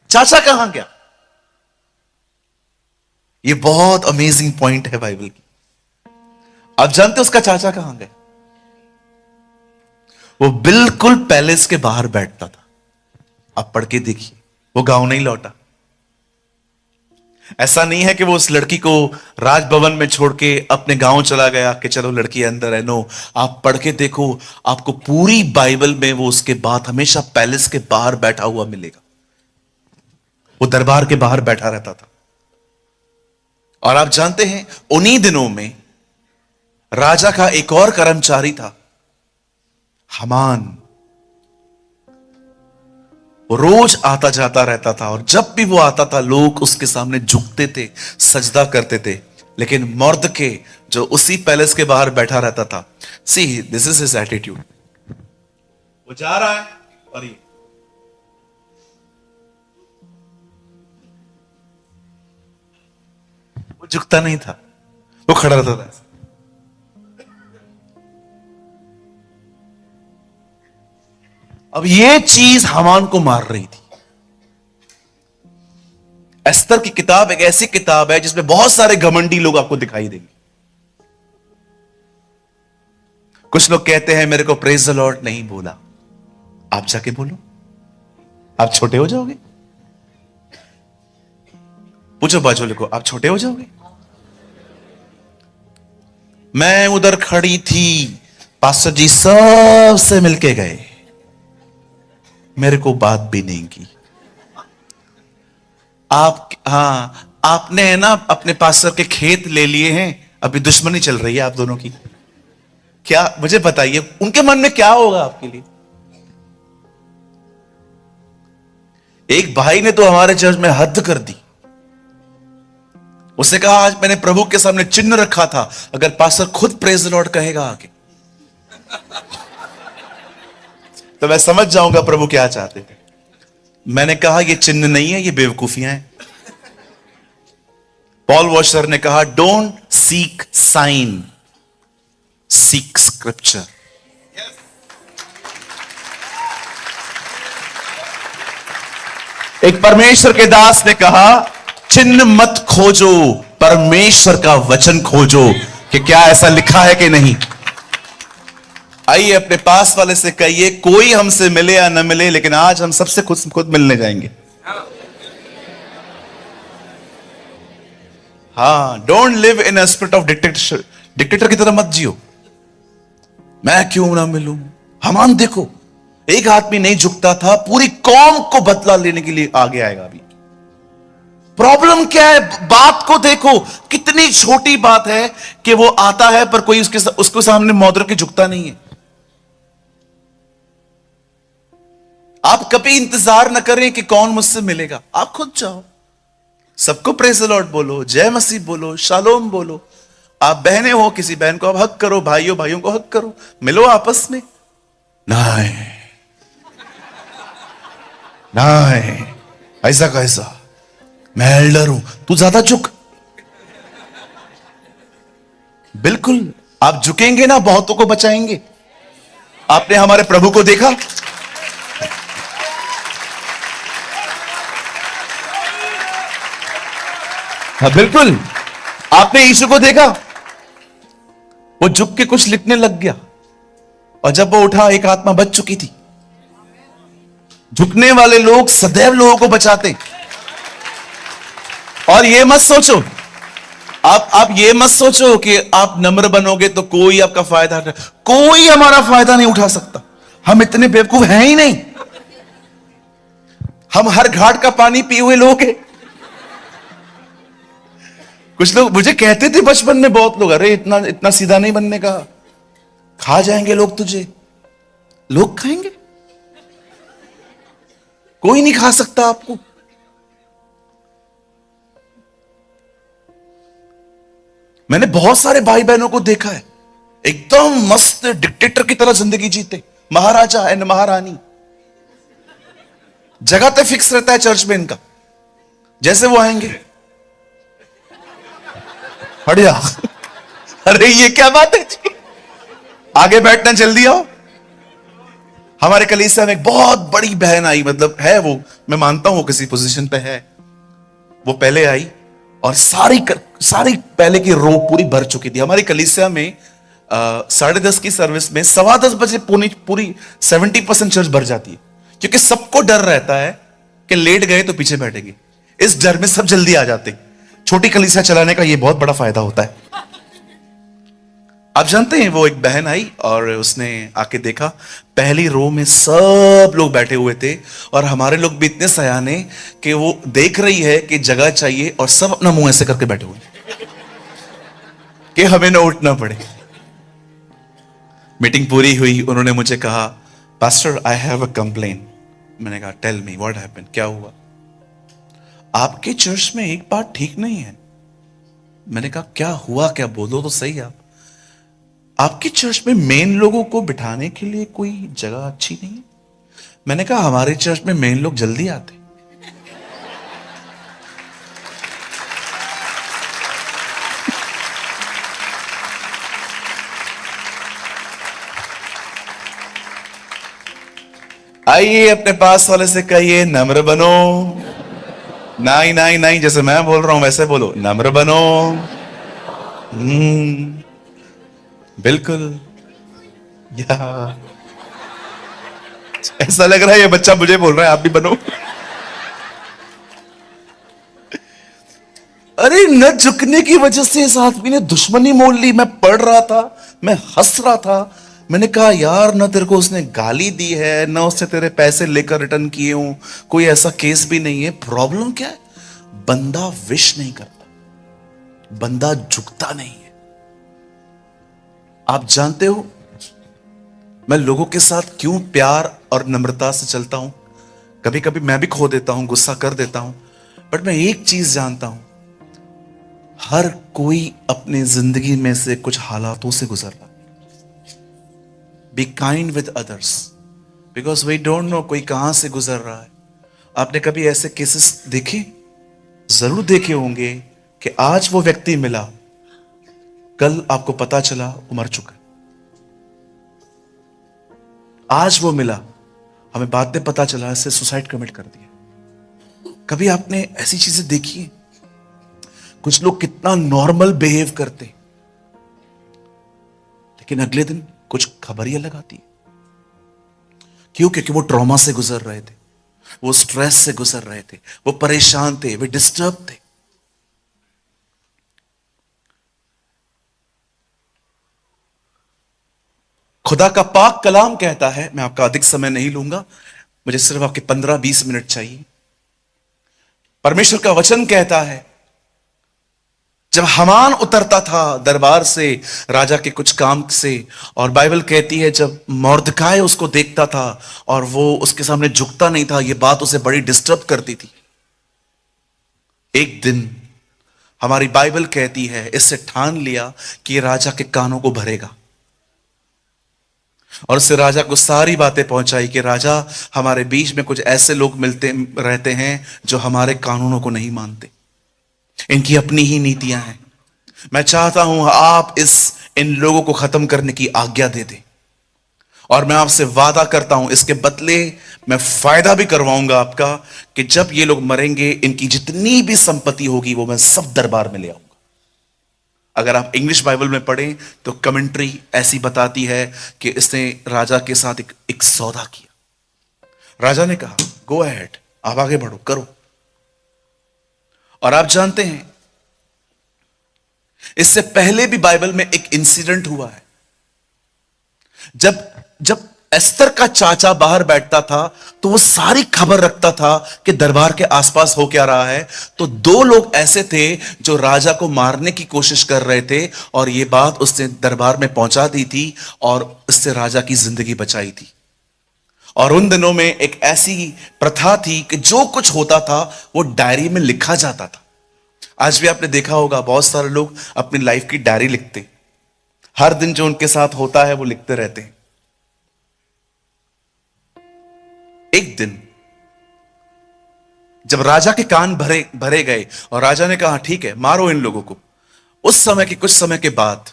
चाचा कहां गया? ये बहुत अमेजिंग पॉइंट है बाइबल की। आप जानते उसका चाचा कहां गए? वो बिल्कुल पैलेस के बाहर बैठता था। आप पढ़ के देखिए, वो गांव नहीं लौटा। ऐसा नहीं है कि वो उस लड़की को राजभवन में छोड़ के अपने गांव चला गया कि चलो लड़की अंदर है। नो, आप पढ़ के देखो, आपको पूरी बाइबल में वो उसके बाद हमेशा पैलेस के बाहर बैठा हुआ मिलेगा। वो दरबार के बाहर बैठा रहता था। और आप जानते हैं उन्हीं दिनों में राजा का एक और कर्मचारी था, हमान। वो रोज आता जाता रहता था, और जब भी वो आता था लोग उसके सामने झुकते थे, सजदा करते थे। लेकिन मोर्दके जो उसी पैलेस के बाहर बैठा रहता था, see this is his attitude. वो जा रहा है और ये वो झुकता नहीं था, वो खड़ा रहता था। अब ये चीज हामान को मार रही थी। एस्तर की किताब एक ऐसी किताब है जिसमें बहुत सारे घमंडी लोग आपको दिखाई देंगे। कुछ लोग कहते हैं मेरे को प्रेज द लॉर्ड नहीं बोला, आप जाके बोलो, आप छोटे हो जाओगे। पूछो बाजू को, आप छोटे हो जाओगे। मैं उधर खड़ी थी, पास्टर जी सबसे मिलके गए, मेरे को बात भी नहीं की। आपने है ना अपने पास्टर के खेत ले लिए हैं, अभी दुश्मनी चल रही है आप दोनों की। क्या मुझे बताइए उनके मन में क्या होगा आपके लिए? एक भाई ने तो हमारे चर्च में हद कर दी। उसने कहा आज मैंने प्रभु के सामने चिन्ह रखा था, अगर पास्टर खुद प्रेज द लॉर्ड कहेगा आगे तो मैं समझ जाऊंगा प्रभु क्या चाहते थे। मैंने कहा ये चिन्ह नहीं है, ये बेवकूफियां हैं। पॉल वॉशर ने कहा don't seek sign, seek scripture. एक परमेश्वर के दास ने कहा चिन्ह मत खोजो, परमेश्वर का वचन खोजो कि क्या ऐसा लिखा है कि नहीं। आइए अपने पास वाले से कहिए, कोई हमसे मिले या न मिले, लेकिन आज हम सबसे खुद मिलने जाएंगे। हाँ, don't live in a spirit of dictator. Dictator की तरह मत जियो। मैं क्यों ना मिलूं। हामान देखो, एक आदमी नहीं झुकता था, पूरी कौम को बदला लेने के लिए आगे आएगा अभी। प्रॉब्लम क्या है? बात को देखो, कितनी छोटी बात है कि वो आता है पर कोई उसके सामने मौद्र के झुकता नहीं है। आप कभी इंतजार न करें कि कौन मुझसे मिलेगा, आप खुद जाओ, सबको प्रेज द लॉर्ड बोलो, जय मसीह बोलो, शालोम बोलो। आप बहनें हो, किसी बहन को आप हक करो, भाइयों भाइयों को हक करो, मिलो आपस में। नहीं नहीं, ऐसा कैसा, मैं एल्डर हूं, तू ज्यादा झुक। बिल्कुल, आप झुकेंगे ना, बहुतों को बचाएंगे। आपने हमारे प्रभु को देखा, हाँ बिल्कुल। आपने यीशु को देखा, वो झुक के कुछ लिखने लग गया, और जब वो उठा एक आत्मा बच चुकी थी। झुकने वाले लोग सदैव लोगों को बचाते। और ये मत सोचो, आप ये मत सोचो कि आप नम्र बनोगे तो कोई आपका फायदा, कोई हमारा फायदा नहीं उठा सकता। हम इतने बेवकूफ हैं ही नहीं। हम हर घाट का पानी पिए हुए लोग हैं। कुछ लोग मुझे कहते थे बचपन में, बहुत लोग, अरे इतना इतना सीधा नहीं बनने का, खा जाएंगे लोग तुझे। लोग खाएंगे, कोई नहीं खा सकता आपको। मैंने बहुत सारे भाई बहनों को देखा है, एकदम मस्त डिक्टेटर की तरह जिंदगी जीते, महाराजा एंड महारानी। जगह पे फिक्स रहता है चर्च में इनका, जैसे वो आएंगे हटिया। अरे ये क्या बात है जी? आगे बैठना, जल्दी आओ। हमारे कलीसिया में एक बहुत बड़ी बहन आई, मतलब है वो, मैं मानता हूं वो किसी पोजीशन पे है। वो पहले आई और सारी पहले की रो पूरी भर चुकी थी। हमारी कलीसिया में 10:30 की सर्विस में 10:15 बजे पूरी 70% चर्च भर जाती है, क्योंकि सबको डर रहता है कि लेट गए तो पीछे बैठेंगे। इस डर में सब जल्दी आ जाते। छोटी कलीसिया चलाने का ये बहुत बड़ा फायदा होता है। आप जानते हैं, वो एक बहन आई और उसने आके देखा, पहली रो में सब लोग बैठे हुए थे, और हमारे लोग भी इतने सयाने कि वो देख रही है कि जगह चाहिए, और सब अपना मुंह ऐसे करके बैठे हुए कि हमें ना उठना पड़े। मीटिंग पूरी हुई, उन्होंने मुझे कहा, pastor I have a complain. मैंने कहा, टेल मी व्हाट हैपेंड, क्या हुआ? आपके चर्च में एक बात ठीक नहीं है। मैंने कहा, क्या हुआ, क्या बोलो तो सही। आपके चर्च में मेन लोगों को बिठाने के लिए कोई जगह अच्छी नहीं है? मैंने कहा, हमारे चर्च में मेन लोग जल्दी आते। आइए अपने पास वाले से कहिए, नम्र बनो। नहीं नहीं नहीं, जैसे मैं बोल रहा हूं वैसे बोलो, नम्र बनो। बिल्कुल। या ऐसा लग रहा है ये बच्चा मुझे बोल रहा है, आप भी बनो। अरे न झुकने की वजह से इस आदमी ने दुश्मनी मोल ली। मैं पढ़ रहा था, मैं हंस रहा था। मैंने कहा, यार न तेरे को उसने गाली दी है, न उसने तेरे पैसे लेकर रिटर्न किए हो, कोई ऐसा केस भी नहीं है। प्रॉब्लम क्या है? बंदा विश नहीं करता, बंदा झुकता नहीं है। आप जानते हो मैं लोगों के साथ क्यों प्यार और नम्रता से चलता हूं? कभी कभी मैं भी खो देता हूं, गुस्सा कर देता हूं, बट मैं एक चीज जानता हूं, हर कोई अपने जिंदगी में से कुछ हालातों से गुजर रहा है। Be kind with others, because we don't know कोई कहां से गुजर रहा है। आपने कभी ऐसे केसेस देखे? जरूर देखे होंगे कि आज वो व्यक्ति मिला, कल आपको पता चला वो मर चुका। आज वो मिला, हमें बाद में पता चला इससे सुसाइड कमिट कर दिया। कभी आपने ऐसी चीजें देखी हैं? कुछ लोग कितना नॉर्मल बिहेव करते, लेकिन अगले दिन कुछ खबर ही अलग आती है। क्यों? क्योंकि वो ट्रॉमा से गुजर रहे थे, वो स्ट्रेस से गुजर रहे थे, वो परेशान थे, वे डिस्टर्ब थे। खुदा का पाक कलाम कहता है, मैं आपका अधिक समय नहीं लूंगा, मुझे सिर्फ आपके 15-20 मिनट चाहिए। परमेश्वर का वचन कहता है, जब हामान उतरता था दरबार से राजा के कुछ काम से, और बाइबल कहती है जब मोर्दकाय उसको देखता था और वो उसके सामने झुकता नहीं था, ये बात उसे बड़ी डिस्टर्ब करती थी। एक दिन हमारी बाइबल कहती है इससे ठान लिया कि ये राजा के कानों को भरेगा, और उससे राजा को सारी बातें पहुंचाई कि राजा, हमारे बीच में कुछ ऐसे लोग मिलते रहते हैं जो हमारे कानूनों को नहीं मानते, इनकी अपनी ही नीतियां हैं। मैं चाहता हूं आप इन लोगों को खत्म करने की आज्ञा दे दें, और मैं आपसे वादा करता हूं इसके बदले मैं फायदा भी करवाऊंगा आपका कि जब ये लोग मरेंगे इनकी जितनी भी संपत्ति होगी वो मैं सब दरबार में ले आऊंगा। अगर आप इंग्लिश बाइबल में पढ़ें तो कमेंट्री ऐसी बताती है कि इसने राजा के साथ एक सौदा किया। राजा ने कहा गो अहेड, आप आगे बढ़ो, करो। और आप जानते हैं इससे पहले भी बाइबल में एक इंसिडेंट हुआ है। जब एस्तर का चाचा बाहर बैठता था तो वो सारी खबर रखता था कि दरबार के आसपास हो क्या रहा है। तो दो लोग ऐसे थे जो राजा को मारने की कोशिश कर रहे थे, और ये बात उसने दरबार में पहुंचा दी थी और उससे राजा की जिंदगी बचाई थी। और उन दिनों में एक ऐसी प्रथा थी कि जो कुछ होता था वो डायरी में लिखा जाता था। आज भी आपने देखा होगा बहुत सारे लोग अपनी लाइफ की डायरी लिखते, हर दिन जो उनके साथ होता है वो लिखते रहते हैं। एक दिन जब राजा के कान भरे गए और राजा ने कहा ठीक है मारो इन लोगों को, उस समय के कुछ समय के बाद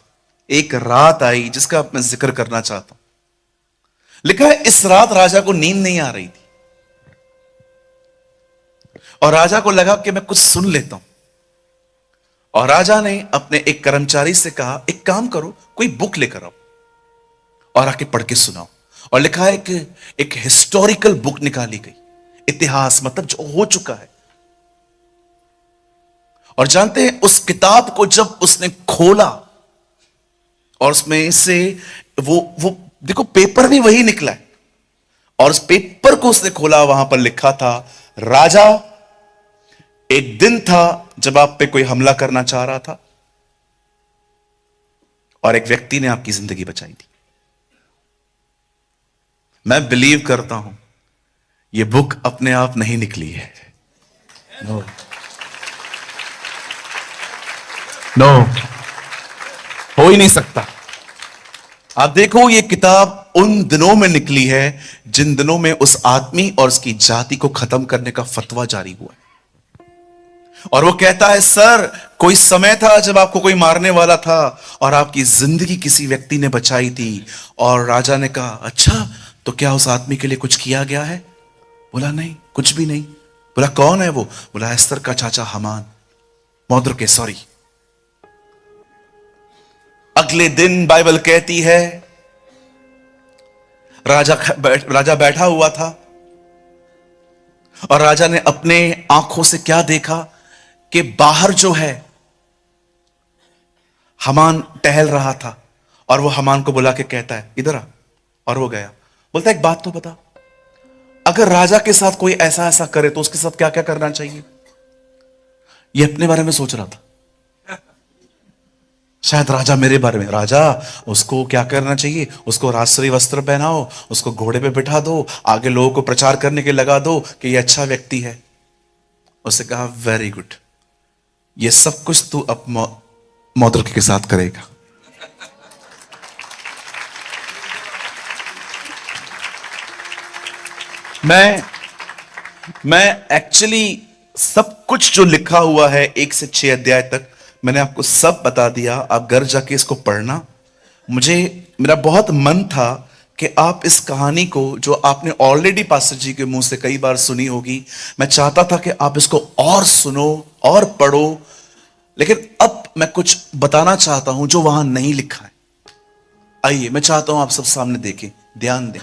एक रात आई जिसका मैं जिक्र करना चाहता हूं। लिखा है इस रात राजा को नींद नहीं आ रही थी, और राजा को लगा कि मैं कुछ सुन लेता हूं। और राजा ने अपने एक कर्मचारी से कहा एक काम करो, कोई बुक लेकर आओ और आके पढ़ के सुनाओ। और लिखा है कि एक हिस्टोरिकल बुक निकाली गई, इतिहास मतलब जो हो चुका है। और जानते हैं उस किताब को जब उसने खोला और उसमें से वो देखो पेपर भी वही निकला है, और उस पेपर को उसने खोला, वहां पर लिखा था राजा, एक दिन था जब आप पे कोई हमला करना चाह रहा था और एक व्यक्ति ने आपकी जिंदगी बचाई थी। मैं बिलीव करता हूं यह बुक अपने आप नहीं निकली है। नो नो, हो ही नहीं सकता। आप देखो ये किताब उन दिनों में निकली है जिन दिनों में उस आदमी और उसकी जाति को खत्म करने का फतवा जारी हुआ है। और वो कहता है सर, कोई समय था जब आपको कोई मारने वाला था और आपकी जिंदगी किसी व्यक्ति ने बचाई थी। और राजा ने कहा अच्छा, तो क्या उस आदमी के लिए कुछ किया गया है? बोला नहीं, कुछ भी नहीं। बोला कौन है वो? बोला एस्तर का चाचा हामान, मोर्दकाय सॉरी। अगले दिन बाइबल कहती है राजा बैठा हुआ था और राजा ने अपने आंखों से क्या देखा कि बाहर जो है हामान टहल रहा था, और वो हामान को बुला के कहता है इधर आ, और वो गया। बोलता है एक बात तो बता, अगर राजा के साथ कोई ऐसा ऐसा करे तो उसके साथ क्या क्या करना चाहिए? ये अपने बारे में सोच रहा था, शायद राजा मेरे बारे में। राजा, उसको क्या करना चाहिए? उसको राजश्री वस्त्र पहनाओ, उसको घोड़े पे बिठा दो, आगे लोगों को प्रचार करने के लगा दो कि ये अच्छा व्यक्ति है। उसने कहा वेरी गुड, ये सब कुछ तू अब मोर्दकाय के साथ करेगा। मैं एक्चुअली सब कुछ जो लिखा हुआ है 1 से 6 अध्याय तक मैंने आपको सब बता दिया। आप घर जाके इसको पढ़ना। मेरा बहुत मन था कि आप इस कहानी को जो आपने ऑलरेडी पास्टर जी के मुंह से कई बार सुनी होगी, मैं चाहता था कि आप इसको और सुनो और पढ़ो। लेकिन अब मैं कुछ बताना चाहता हूं जो वहां नहीं लिखा है। आइए, मैं चाहता हूं आप सब सामने देखें, ध्यान दें।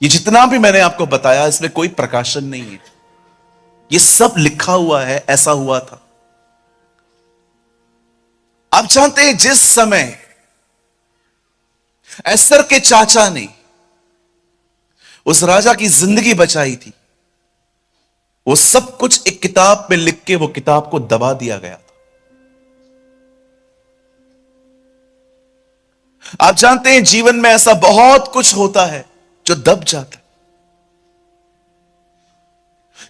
ये जितना भी मैंने आपको बताया इसमें कोई प्रकाशन नहीं है, ये सब लिखा हुआ है, ऐसा हुआ था। आप जानते हैं जिस समय एस्तर के चाचा ने उस राजा की जिंदगी बचाई थी। वो सब कुछ एक किताब में लिख के वो किताब को दबा दिया गया था। आप जानते हैं जीवन में ऐसा बहुत कुछ होता है जो दब जाता है।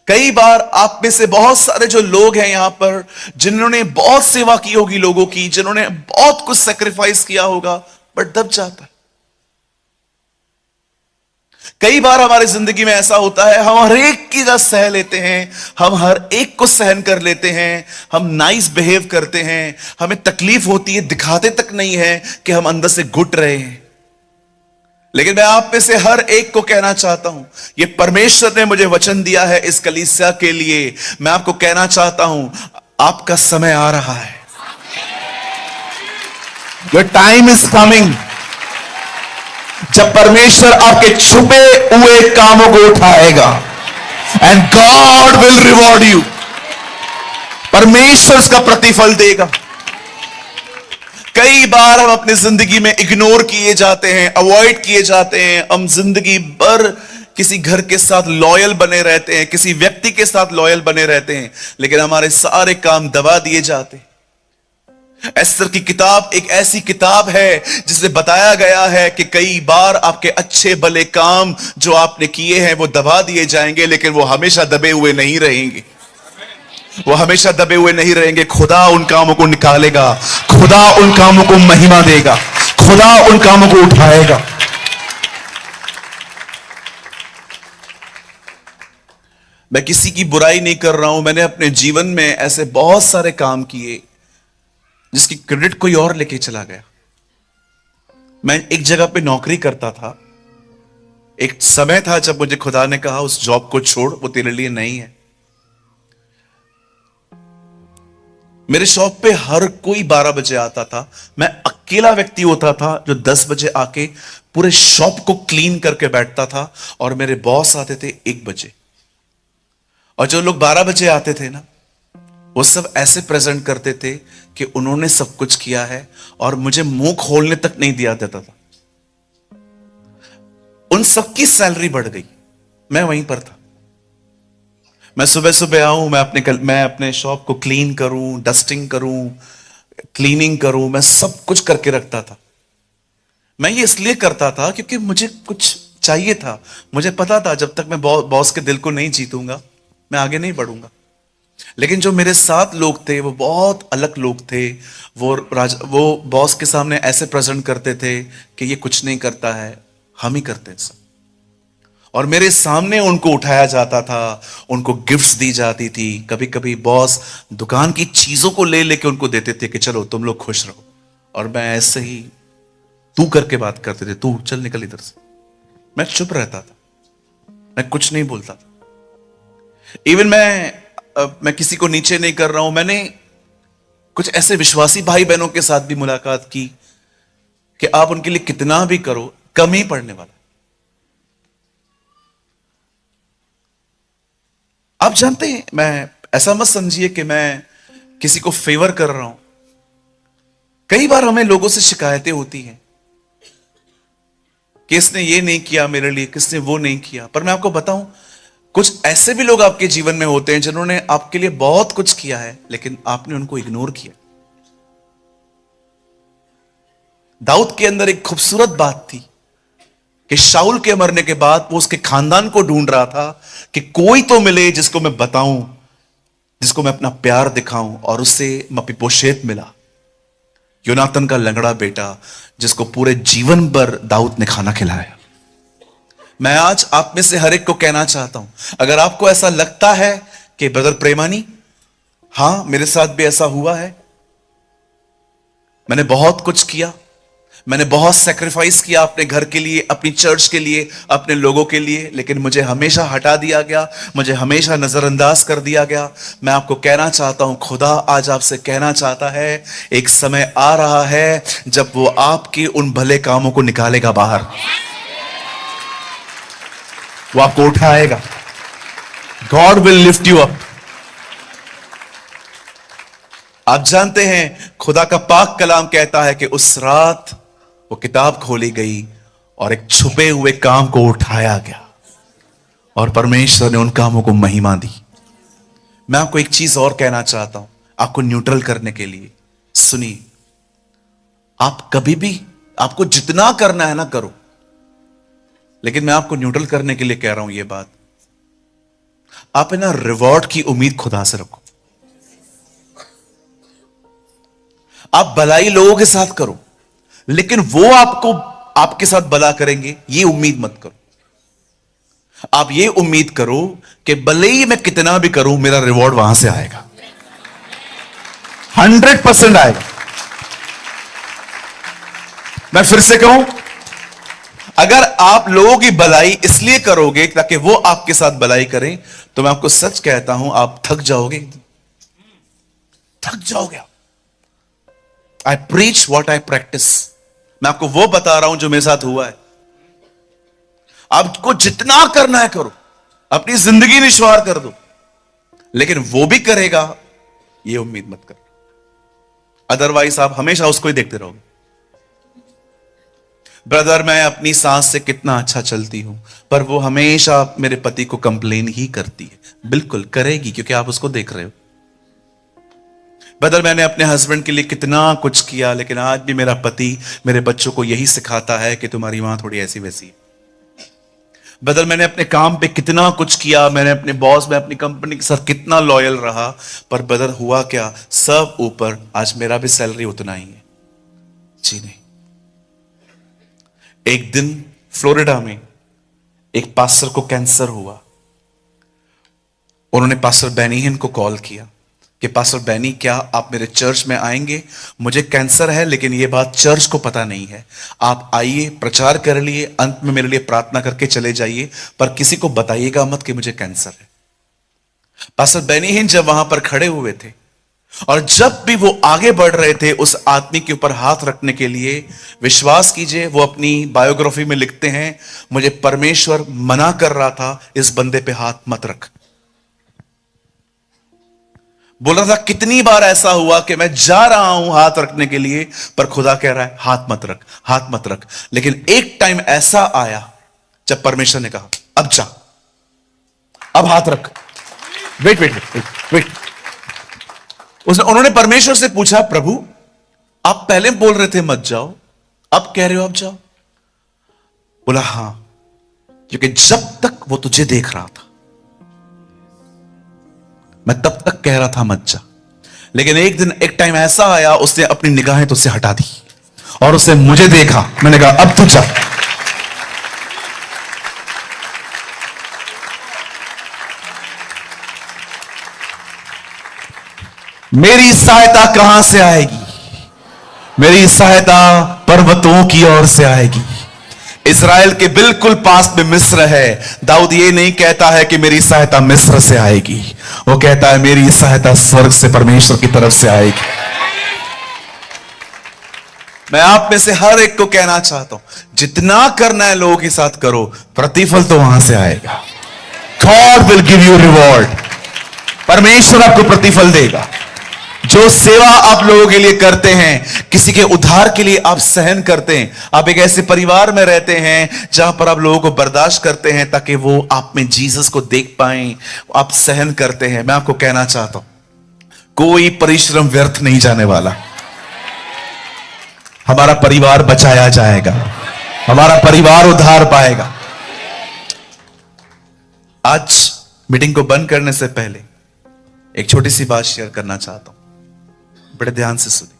कई बार आप में से बहुत सारे जो लोग हैं यहां पर, जिन्होंने बहुत सेवा की होगी लोगों की, जिन्होंने बहुत कुछ सैक्रिफाइस किया होगा, बट दब जाता है। कई बार हमारी जिंदगी में ऐसा होता है, हम हर एक की जगह सह लेते हैं, हम हर एक को सहन कर लेते हैं, हम नाइस बिहेव करते हैं, हमें तकलीफ होती है, दिखाते तक नहीं है कि हम अंदर से घुट रहे हैं। लेकिन मैं आप में से हर एक को कहना चाहता हूं, ये परमेश्वर ने मुझे वचन दिया है इस कलीसिया के लिए। मैं आपको कहना चाहता हूं, आपका समय आ रहा है। योर टाइम इज कमिंग, जब परमेश्वर आपके छुपे हुए कामों को उठाएगा and God will reward you. परमेश्वर उसका प्रतिफल देगा। कई बार हम अपनी जिंदगी में इग्नोर किए जाते हैं, अवॉइड किए जाते हैं। हम जिंदगी भर किसी घर के साथ लॉयल बने रहते हैं, किसी व्यक्ति के साथ लॉयल बने रहते हैं, लेकिन हमारे सारे काम दबा दिए जाते हैं। एस्तर की किताब एक ऐसी किताब है जिसमें बताया गया है कि कई बार आपके अच्छे भले काम जो आपने किए हैं वो दबा दिए जाएंगे, लेकिन वो हमेशा दबे हुए नहीं रहेंगे। वो हमेशा दबे हुए नहीं रहेंगे। खुदा उन कामों को निकालेगा, खुदा उन कामों को महिमा देगा, खुदा उन कामों को उठाएगा। मैं किसी की बुराई नहीं कर रहा हूं। मैंने अपने जीवन में ऐसे बहुत सारे काम किए जिसकी क्रेडिट कोई और लेके चला गया। मैं एक जगह पे नौकरी करता था। एक समय था जब मुझे खुदा ने कहा उस जॉब को छोड़, वो तेरे लिए नहीं है। मेरे शॉप पे हर कोई 12 बजे आता था। मैं अकेला व्यक्ति होता था जो 10 बजे आके पूरे शॉप को क्लीन करके बैठता था, और मेरे बॉस आते थे 1 बजे। और जो लोग 12 बजे आते थे ना, वो सब ऐसे प्रेजेंट करते थे कि उन्होंने सब कुछ किया है, और मुझे मुंह खोलने तक नहीं दिया देता था। उन सबकी सैलरी बढ़ गई, मैं वहीं पर था। मैं सुबह सुबह आऊं, मैं अपने शॉप को क्लीन करूं, डस्टिंग करूं, क्लीनिंग करूं, मैं सब कुछ करके रखता था। मैं ये इसलिए करता था क्योंकि मुझे कुछ चाहिए था। मुझे पता था जब तक मैं बॉस के दिल को नहीं जीतूंगा, मैं आगे नहीं बढ़ूंगा। लेकिन जो मेरे साथ लोग थे वो बहुत अलग लोग थे। वो बॉस के सामने ऐसे प्रेजेंट करते थे कि ये कुछ नहीं करता है, हम ही करते हैं सब। और मेरे सामने उनको उठाया जाता था, उनको गिफ्ट्स दी जाती थी। कभी कभी बॉस दुकान की चीजों को ले लेके उनको देते थे कि चलो तुम लोग खुश रहो, और मैं ऐसे ही तू करके बात करते थे, तू चल निकल इधर से। मैं चुप रहता था, मैं कुछ नहीं बोलता था। इवन मैं किसी को नीचे नहीं कर रहा हूं। मैंने कुछ ऐसे विश्वासी भाई बहनों के साथ भी मुलाकात की कि आप उनके लिए कितना भी करो, कम ही पड़ने वाला। आप जानते हैं, मैं ऐसा मत समझिए कि मैं किसी को फेवर कर रहा हूं। कई बार हमें लोगों से शिकायतें होती हैं कि इसने ये नहीं किया मेरे लिए, किसने वो नहीं किया। पर मैं आपको बताऊं, कुछ ऐसे भी लोग आपके जीवन में होते हैं जिन्होंने आपके लिए बहुत कुछ किया है, लेकिन आपने उनको इग्नोर किया। दाऊद के अंदर एक खूबसूरत बात थी कि शाऊल के मरने के बाद वो उसके खानदान को ढूंढ रहा था कि कोई तो मिले जिसको मैं बताऊं, जिसको मैं अपना प्यार दिखाऊं, और उससे मपीबोशेत मिला, योनातन का लंगड़ा बेटा, जिसको पूरे जीवन भर दाऊद ने खाना खिलाया। मैं आज आप में से हर एक को कहना चाहता हूं, अगर आपको ऐसा लगता है कि ब्रदर प्रेमानी, हां मेरे साथ भी ऐसा हुआ है, मैंने बहुत कुछ किया, मैंने बहुत सैक्रिफाइस किया अपने घर के लिए, अपनी चर्च के लिए, अपने लोगों के लिए, लेकिन मुझे हमेशा हटा दिया गया, मुझे हमेशा नजरअंदाज कर दिया गया। मैं आपको कहना चाहता हूं, खुदा आज आपसे कहना चाहता है, एक समय आ रहा है जब वो आपके उन भले कामों को निकालेगा बाहर, वो आपको उठाएगा। God will lift you up. आप जानते हैं खुदा का पाक कलाम कहता है कि उस रात वो किताब खोली गई और एक छुपे हुए काम को उठाया गया और परमेश्वर ने उन कामों को महिमा दी। मैं आपको एक चीज और कहना चाहता हूं, आपको न्यूट्रल करने के लिए। सुनिए, आप कभी भी, आपको जितना करना है ना करो, लेकिन मैं आपको न्यूट्रल करने के लिए कह रहा हूं ये बात, आप है ना रिवॉर्ड की उम्मीद खुदा से रखो। आप भलाई लोगों के साथ करो, लेकिन वो आपको आपके साथ भला करेंगे ये उम्मीद मत करो। आप ये उम्मीद करो कि भले ही मैं कितना भी करूं मेरा रिवॉर्ड वहां से आएगा, 100% आएगा। मैं फिर से कहूं, अगर आप लोगों की भलाई इसलिए करोगे ताकि वो आपके साथ भलाई करें, तो मैं आपको सच कहता हूं आप थक जाओगे, थक जाओगे। आई प्रीच व्हाट आई प्रैक्टिस। मैं आपको वो बता रहा हूं जो मेरे साथ हुआ है। आपको जितना करना है करो, अपनी जिंदगी निश्वार कर दो, लेकिन वो भी करेगा ये उम्मीद मत करो, अदरवाइज आप हमेशा उसको ही देखते रहोगे। ब्रदर, मैं अपनी सास से कितना अच्छा चलती हूं, पर वो हमेशा मेरे पति को कंप्लेन ही करती है। बिल्कुल करेगी, क्योंकि आप उसको देख रहे हो। ब्रदर, मैंने अपने हस्बैंड के लिए कितना कुछ किया, लेकिन आज भी मेरा पति मेरे बच्चों को यही सिखाता है कि तुम्हारी मां थोड़ी ऐसी वैसी है। ब्रदर, मैंने अपने काम पे कितना कुछ किया, मैंने अपने बॉस में, अपनी कंपनी के साथ कितना लॉयल रहा, पर ब्रदर हुआ क्या, सब ऊपर आज मेरा भी सैलरी उतना ही है। जी नहीं। एक दिन फ्लोरिडा में एक पास्टर को कैंसर हुआ। उन्होंने पास्टर बेनी हिन को कॉल किया कि पास्टर बेनी, क्या आप मेरे चर्च में आएंगे? मुझे कैंसर है, लेकिन यह बात चर्च को पता नहीं है। आप आइए, प्रचार कर लिए, अंत में मेरे लिए प्रार्थना करके चले जाइए, पर किसी को बताइएगा मत कि मुझे कैंसर है। पास्टर बेनी हिन जब वहां पर खड़े हुए थे और जब भी वो आगे बढ़ रहे थे उस आदमी के ऊपर हाथ रखने के लिए, विश्वास कीजिए, वो अपनी बायोग्राफी में लिखते हैं, मुझे परमेश्वर मना कर रहा था इस बंदे पे हाथ मत रख। बोल रहा था कितनी बार ऐसा हुआ कि मैं जा रहा हूं हाथ रखने के लिए, पर खुदा कह रहा है हाथ मत रख, हाथ मत रख। लेकिन एक टाइम ऐसा आया जब परमेश्वर ने कहा अब जा, अब हाथ रख। Wait wait wait wait. उन्होंने परमेश्वर से पूछा, प्रभु आप पहले बोल रहे थे मत जाओ, अब कह रहे हो अब जाओ? बोला हां, क्योंकि जब तक वो तुझे देख रहा था मैं तब तक कह रहा था मत जा, लेकिन एक दिन एक टाइम ऐसा आया उसने अपनी निगाहें तुझसे हटा दी और उसने मुझे देखा। मैंने कहा अब तू जा। मेरी सहायता कहां से आएगी? मेरी सहायता पर्वतों की ओर से आएगी। इस्राएल के बिल्कुल पास में मिस्र है। दाऊद ये नहीं कहता है कि मेरी सहायता मिस्र से आएगी, वो कहता है मेरी सहायता स्वर्ग से, परमेश्वर की तरफ से आएगी। मैं आप में से हर एक को कहना चाहता हूं, जितना करना है लोगों के साथ करो, प्रतिफल तो वहां से आएगा। God will give you reward. परमेश्वर आपको प्रतिफल देगा। जो सेवा आप लोगों के लिए करते हैं, किसी के उद्धार के लिए आप सहन करते हैं, आप एक ऐसे परिवार में रहते हैं जहां पर आप लोगों को बर्दाश्त करते हैं ताकि वो आप में जीसस को देख पाएं, आप सहन करते हैं। मैं आपको कहना चाहता हूं, कोई परिश्रम व्यर्थ नहीं जाने वाला। हमारा परिवार बचाया जाएगा, हमारा परिवार उद्धार पाएगा। आज मीटिंग को बंद करने से पहले एक छोटी सी बात शेयर करना चाहता हूं, बड़े ध्यान से सुनिए।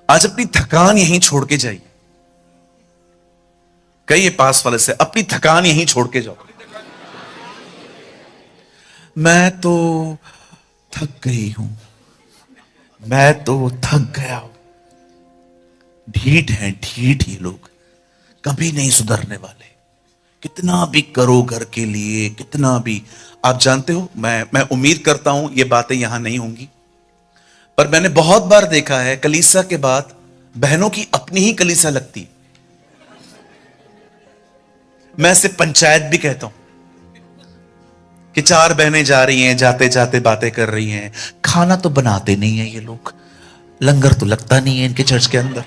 आज अपनी थकान यहीं छोड़ के जाइए। कहिए पास वाले से, अपनी थकान यहीं छोड़ के जाओ। मैं तो थक गई हूं, मैं तो थक गया हूं। ढीठ हैं, ढीठ ये लोग, कभी नहीं सुधरने वाले। कितना भी करो घर के लिए, कितना भी। आप जानते हो, मैं उम्मीद करता हूं ये बातें यहां नहीं होंगी, पर मैंने बहुत बार देखा है कलीसिया के बाद बहनों की अपनी ही कलीसिया लगती है। मैं इसे पंचायत भी कहता हूं कि 4 बहनें जा रही हैं, जाते जाते बातें कर रही हैं। खाना तो बनाते नहीं है ये लोग, लंगर तो लगता नहीं है इनके चर्च के अंदर।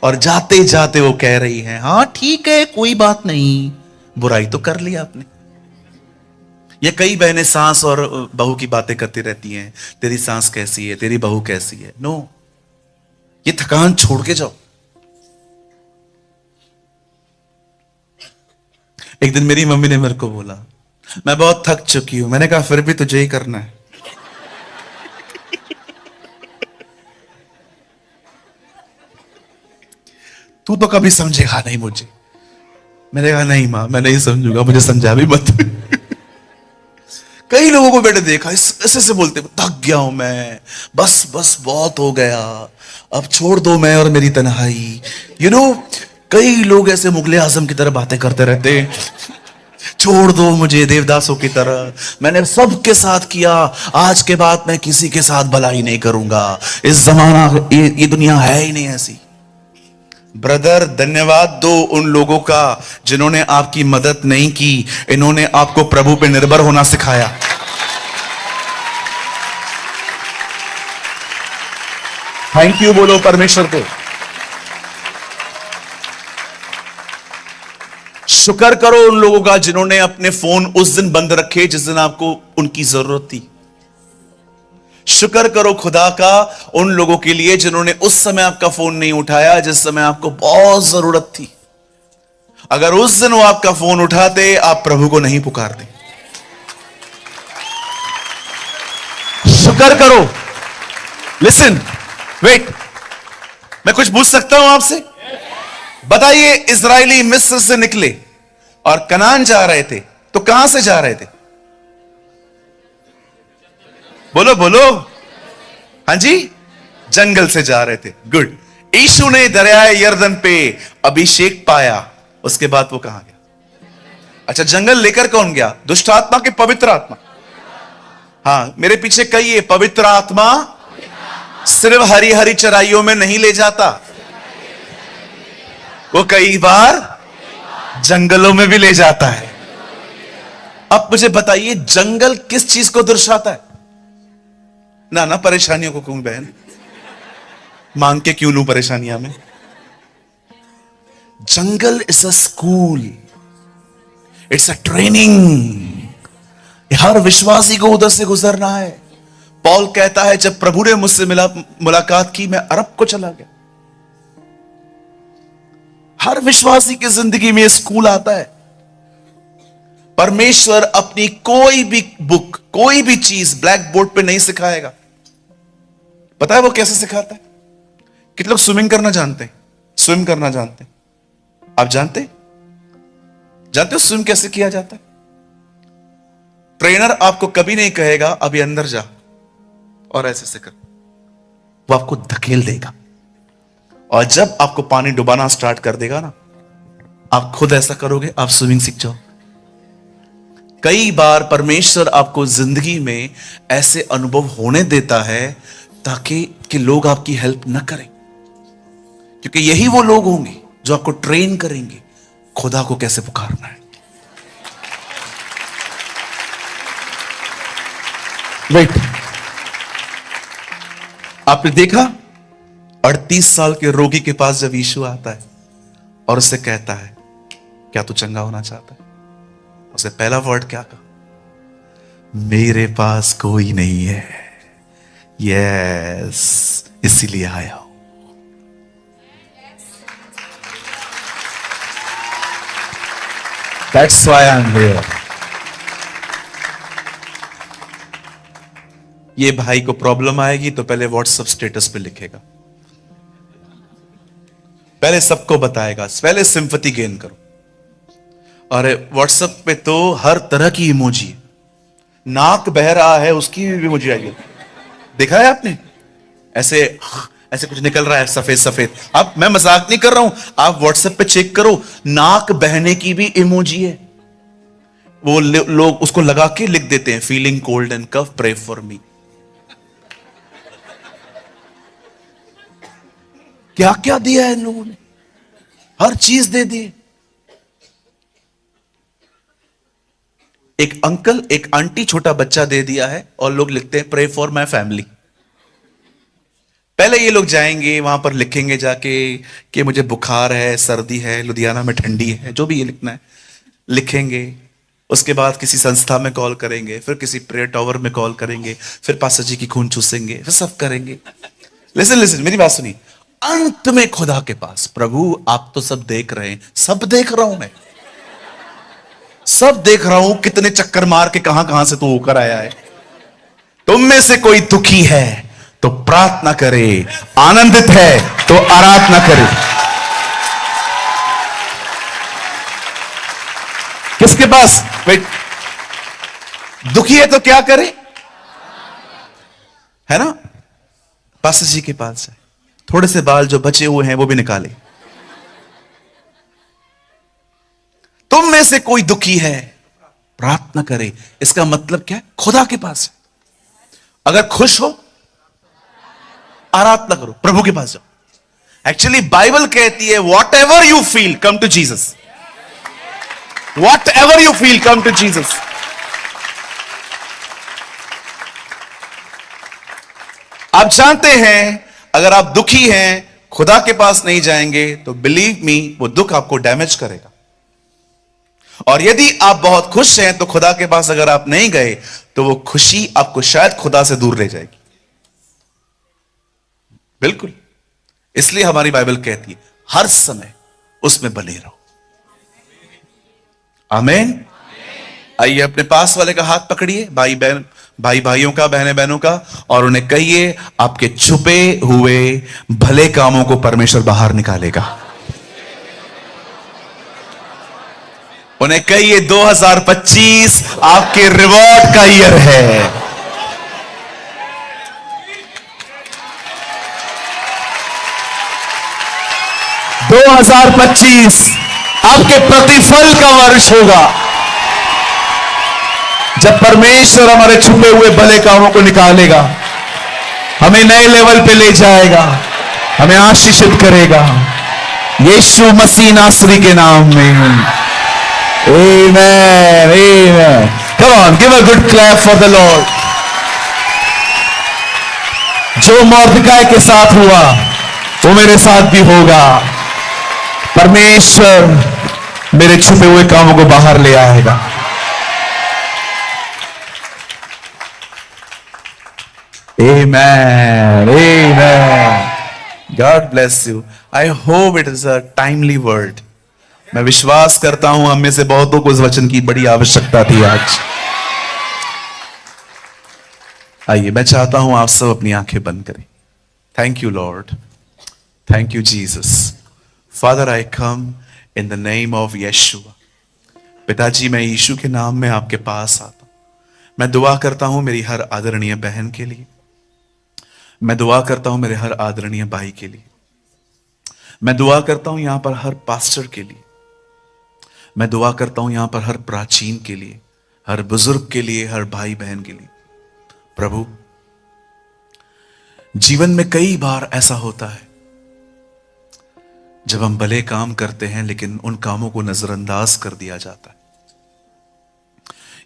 और जाते जाते वो कह रही हैं, हाँ ठीक है कोई बात नहीं, बुराई तो कर लिया आपने। ये कई बहनें सास और बहू की बातें करती रहती हैं, तेरी सास कैसी है, तेरी बहू कैसी है। नो, ये थकान छोड़ के जाओ। एक दिन मेरी मम्मी ने मेरे को बोला, मैं बहुत थक चुकी हूं। मैंने कहा फिर भी तुझे ही करना है। तू तो कभी समझेगा नहीं मुझे। मैंने कहा नहीं मां, मैं नहीं समझूंगा, मुझे समझा भी मत। कई लोगों को बेटे देखा ऐसे से बोलते, थक गया हूं मैं, बस बस बहुत हो गया, अब छोड़ दो मैं और मेरी तन्हाई। यू नो, कई लोग ऐसे मुगले आजम की तरह बातें करते रहते, छोड़ दो मुझे देवदासों की तरह, मैंने सबके साथ किया, आज के बाद मैं किसी के साथ भलाई नहीं करूंगा, इस जमाना ये दुनिया है ही नहीं ऐसी। ब्रदर, धन्यवाद दो उन लोगों का जिन्होंने आपकी मदद नहीं की, इन्होंने आपको प्रभु पे निर्भर होना सिखाया। थैंक यू बोलो परमेश्वर को। शुक्र करो उन लोगों का जिन्होंने अपने फोन उस दिन बंद रखे जिस दिन आपको उनकी जरूरत थी। शुक्र करो खुदा का उन लोगों के लिए जिन्होंने उस समय आपका फोन नहीं उठाया जिस समय आपको बहुत जरूरत थी। अगर उस दिन वो आपका फोन उठाते, आप प्रभु को नहीं पुकारते। शुक्र करो। लिसन, वेट, मैं कुछ पूछ सकता हूं आपसे? बताइए, इजरायली मिस्र से निकले और कनान जा रहे थे, तो कहां से जा रहे थे? बोलो बोलो। हाँ जी, जंगल से जा रहे थे। गुड। यीशु ने दरियाए यरदन पे अभिषेक पाया, उसके बाद वो कहां गया? अच्छा, जंगल लेकर कौन गया? दुष्ट आत्मा के पवित्र आत्मा? हाँ, मेरे पीछे कहिए, पवित्र आत्मा सिर्फ हरी हरी चराइयों में नहीं ले जाता, वो कई बार जंगलों में भी ले जाता है। अब मुझे बताइए, जंगल किस चीज को दर्शाता है? ना परेशानियों को क्यों बहन, मांग के क्यों लूं परेशानियां में? Jungle is a school, it's a training. हर विश्वासी को उधर से गुजरना है। पौल कहता है, जब प्रभु ने मुझसे मुलाकात की, मैं अरब को चला गया। हर विश्वासी की जिंदगी में स्कूल आता है। परमेश्वर अपनी कोई भी बुक, कोई भी चीज ब्लैक बोर्ड पे नहीं सिखाएगा। पता है वो कैसे सिखाता है? कितने लोग स्विमिंग करना जानते हैं? स्विम करना जानते हैं? आप जानते हो स्विम कैसे किया जाता है? ट्रेनर आपको कभी नहीं कहेगा अभी अंदर जा और ऐसे कर, वो आपको धकेल देगा। और जब आपको पानी डुबाना स्टार्ट कर देगा ना, आप खुद ऐसा करोगे, आप स्विमिंग सीख जाओ। कई बार परमेश्वर आपको जिंदगी में ऐसे अनुभव होने देता है ताकि कि लोग आपकी हेल्प न करें, क्योंकि यही वो लोग होंगे जो आपको ट्रेन करेंगे खुदा को कैसे पुकारना है। वेट, आपने देखा 38 साल के रोगी के पास जब यीशु आता है और उससे कहता है, क्या तू चंगा होना चाहता है? उसने पहला वर्ड क्या कहा? मेरे पास कोई नहीं है। यस, इसीलिए आया हूं। That's why I'm here. ये भाई को प्रॉब्लम आएगी तो पहले व्हाट्सएप स्टेटस पे लिखेगा, पहले सबको बताएगा, पहले सिंपैथी गेन करो। और व्हाट्सएप पे तो हर तरह की इमोजी है। नाक बह रहा है उसकी भी इमोजी आई है, देखा है आपने? ऐसे ऐसे कुछ निकल रहा है सफेद सफेद। अब मैं मजाक नहीं कर रहा हूं, आप व्हाट्सएप पे चेक करो, नाक बहने की भी इमोजी है। वो लोग उसको लगा के लिख देते हैं, feeling cold and cough, pray for me. क्या क्या दिया है इन लोगों ने, हर चीज दे दी। एक अंकल, एक आंटी, छोटा बच्चा दे दिया है और लोग लिखते हैं प्रे फॉर माय फैमिली। पहले ये लोग जाएंगे, वहां पर लिखेंगे जाके कि मुझे बुखार है, सर्दी है, लुधियाना में ठंडी है, जो भी ये लिखना है लिखेंगे। उसके बाद किसी संस्था में कॉल करेंगे, फिर किसी प्रेयर टावर में कॉल करेंगे, फिर पास्टर जी की खून चूसेंगे, फिर सब करेंगे। लिसन लिसन, मेरी बात सुनिए। अंत में खुदा के पास, प्रभु आप तो सब देख रहे हैं, सब देख रहा हूं मैं, सब देख रहा हूं, कितने चक्कर मार के कहां कहां से तू होकर आया है। तुम में से कोई दुखी है तो प्रार्थना करे, आनंदित है तो आराधना करे। किसके पास? वेट, दुखी है तो क्या करे? है ना, पास्टर जी के पास है, थोड़े से बाल जो बचे हुए हैं वो भी निकाले। तुम में से कोई दुखी है, प्रार्थना करे। इसका मतलब क्या है? खुदा के पास है। अगर खुश हो, आराधना करो, प्रभु के पास जाओ। एक्चुअली बाइबल कहती है whatever you feel come to Jesus, whatever you feel come to Jesus. आप जानते हैं अगर आप दुखी हैं, खुदा के पास नहीं जाएंगे तो बिलीव मी वो दुख आपको डैमेज करेगा। और यदि आप बहुत खुश हैं तो खुदा के पास अगर आप नहीं गए तो वो खुशी आपको शायद खुदा से दूर ले जाएगी। बिल्कुल, इसलिए हमारी बाइबल कहती है हर समय उसमें बने रहो। आमीन। आइए अपने पास वाले का हाथ पकड़िए, भाई बहन, भाई भाइयों का, बहनें बहनों का, और उन्हें कहिए आपके छुपे हुए भले कामों को परमेश्वर बाहर निकालेगा। उन्हें कहिए 2025 आपके रिवॉर्ड का ईयर है। दो 2025 आपके प्रतिफल का वर्ष होगा, जब परमेश्वर हमारे छुपे हुए भले कामों को निकालेगा, हमें नए लेवल पे ले जाएगा, हमें आशीषित करेगा। यीशु मसीह नासरी के नाम में। Amen, amen. Come on, give a good clap for the Lord. जो मॉर्दकाई के साथ हुआ वो मेरे साथ भी होगा। परमेश्वर मेरे छुपे हुए कामों को बाहर ले आएगा। Amen, amen. God bless you. I hope it is a timely word. मैं विश्वास करता हूं हम में से बहुतों को इस वचन की बड़ी आवश्यकता थी आज। आइए, मैं चाहता हूं आप सब अपनी आंखें बंद करें। Thank you lord, thank you Jesus. Father I come in the name of Yeshua. पिताजी, मैं यीशु के नाम में आपके पास आता हूं। मैं दुआ करता हूं मेरी हर आदरणीय बहन के लिए, मैं दुआ करता हूं मेरे हर आदरणीय भाई के लिए, मैं दुआ करता हूं यहां पर हर पास्टर के लिए, मैं दुआ करता हूं यहां पर हर प्राचीन के लिए, हर बुजुर्ग के लिए, हर भाई बहन के लिए। प्रभु, जीवन में कई बार ऐसा होता है जब हम भले काम करते हैं लेकिन उन कामों को नजरअंदाज कर दिया जाता है।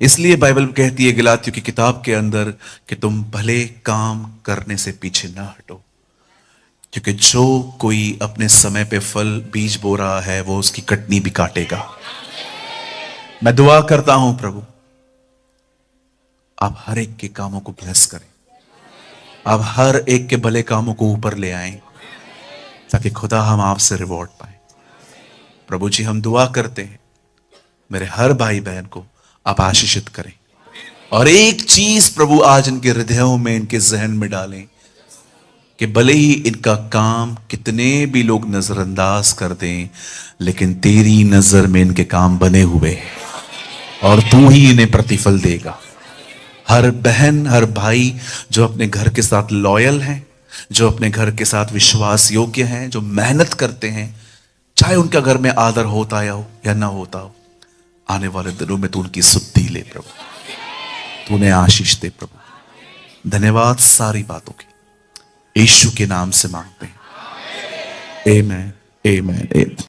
इसलिए बाइबल कहती है गलातियों की किताब के अंदर कि तुम भले काम करने से पीछे ना हटो, क्योंकि जो कोई अपने समय पे फल बीज बो रहा है वो उसकी कटनी भी काटेगा। मैं दुआ करता हूं प्रभु, आप हर एक के कामों को ब्लेस करें, आप हर एक के भले कामों को ऊपर ले आएं, ताकि खुदा हम आपसे रिवॉर्ड पाए। प्रभु जी, हम दुआ करते हैं मेरे हर भाई बहन को आप आशीषित करें, और एक चीज प्रभु आज इनके हृदयों में, इनके जहन में डालें कि भले ही इनका काम कितने भी लोग नजरअंदाज कर दें, लेकिन तेरी नजर में इनके काम बने हुए हैं और तू ही इन्हें प्रतिफल देगा। हर बहन, हर भाई जो अपने घर के साथ लॉयल हैं, जो अपने घर के साथ विश्वास योग्य हैं, जो मेहनत करते हैं, चाहे उनका घर में आदर होता या ना होता हो, आने वाले दिनों में तू उनकी सुधि ले प्रभु, तू उन्हें आशीष दे प्रभु। धन्यवाद सारी बातों की यीशु के नाम से मांगते हैं। आमीन, आमीन, आमीन।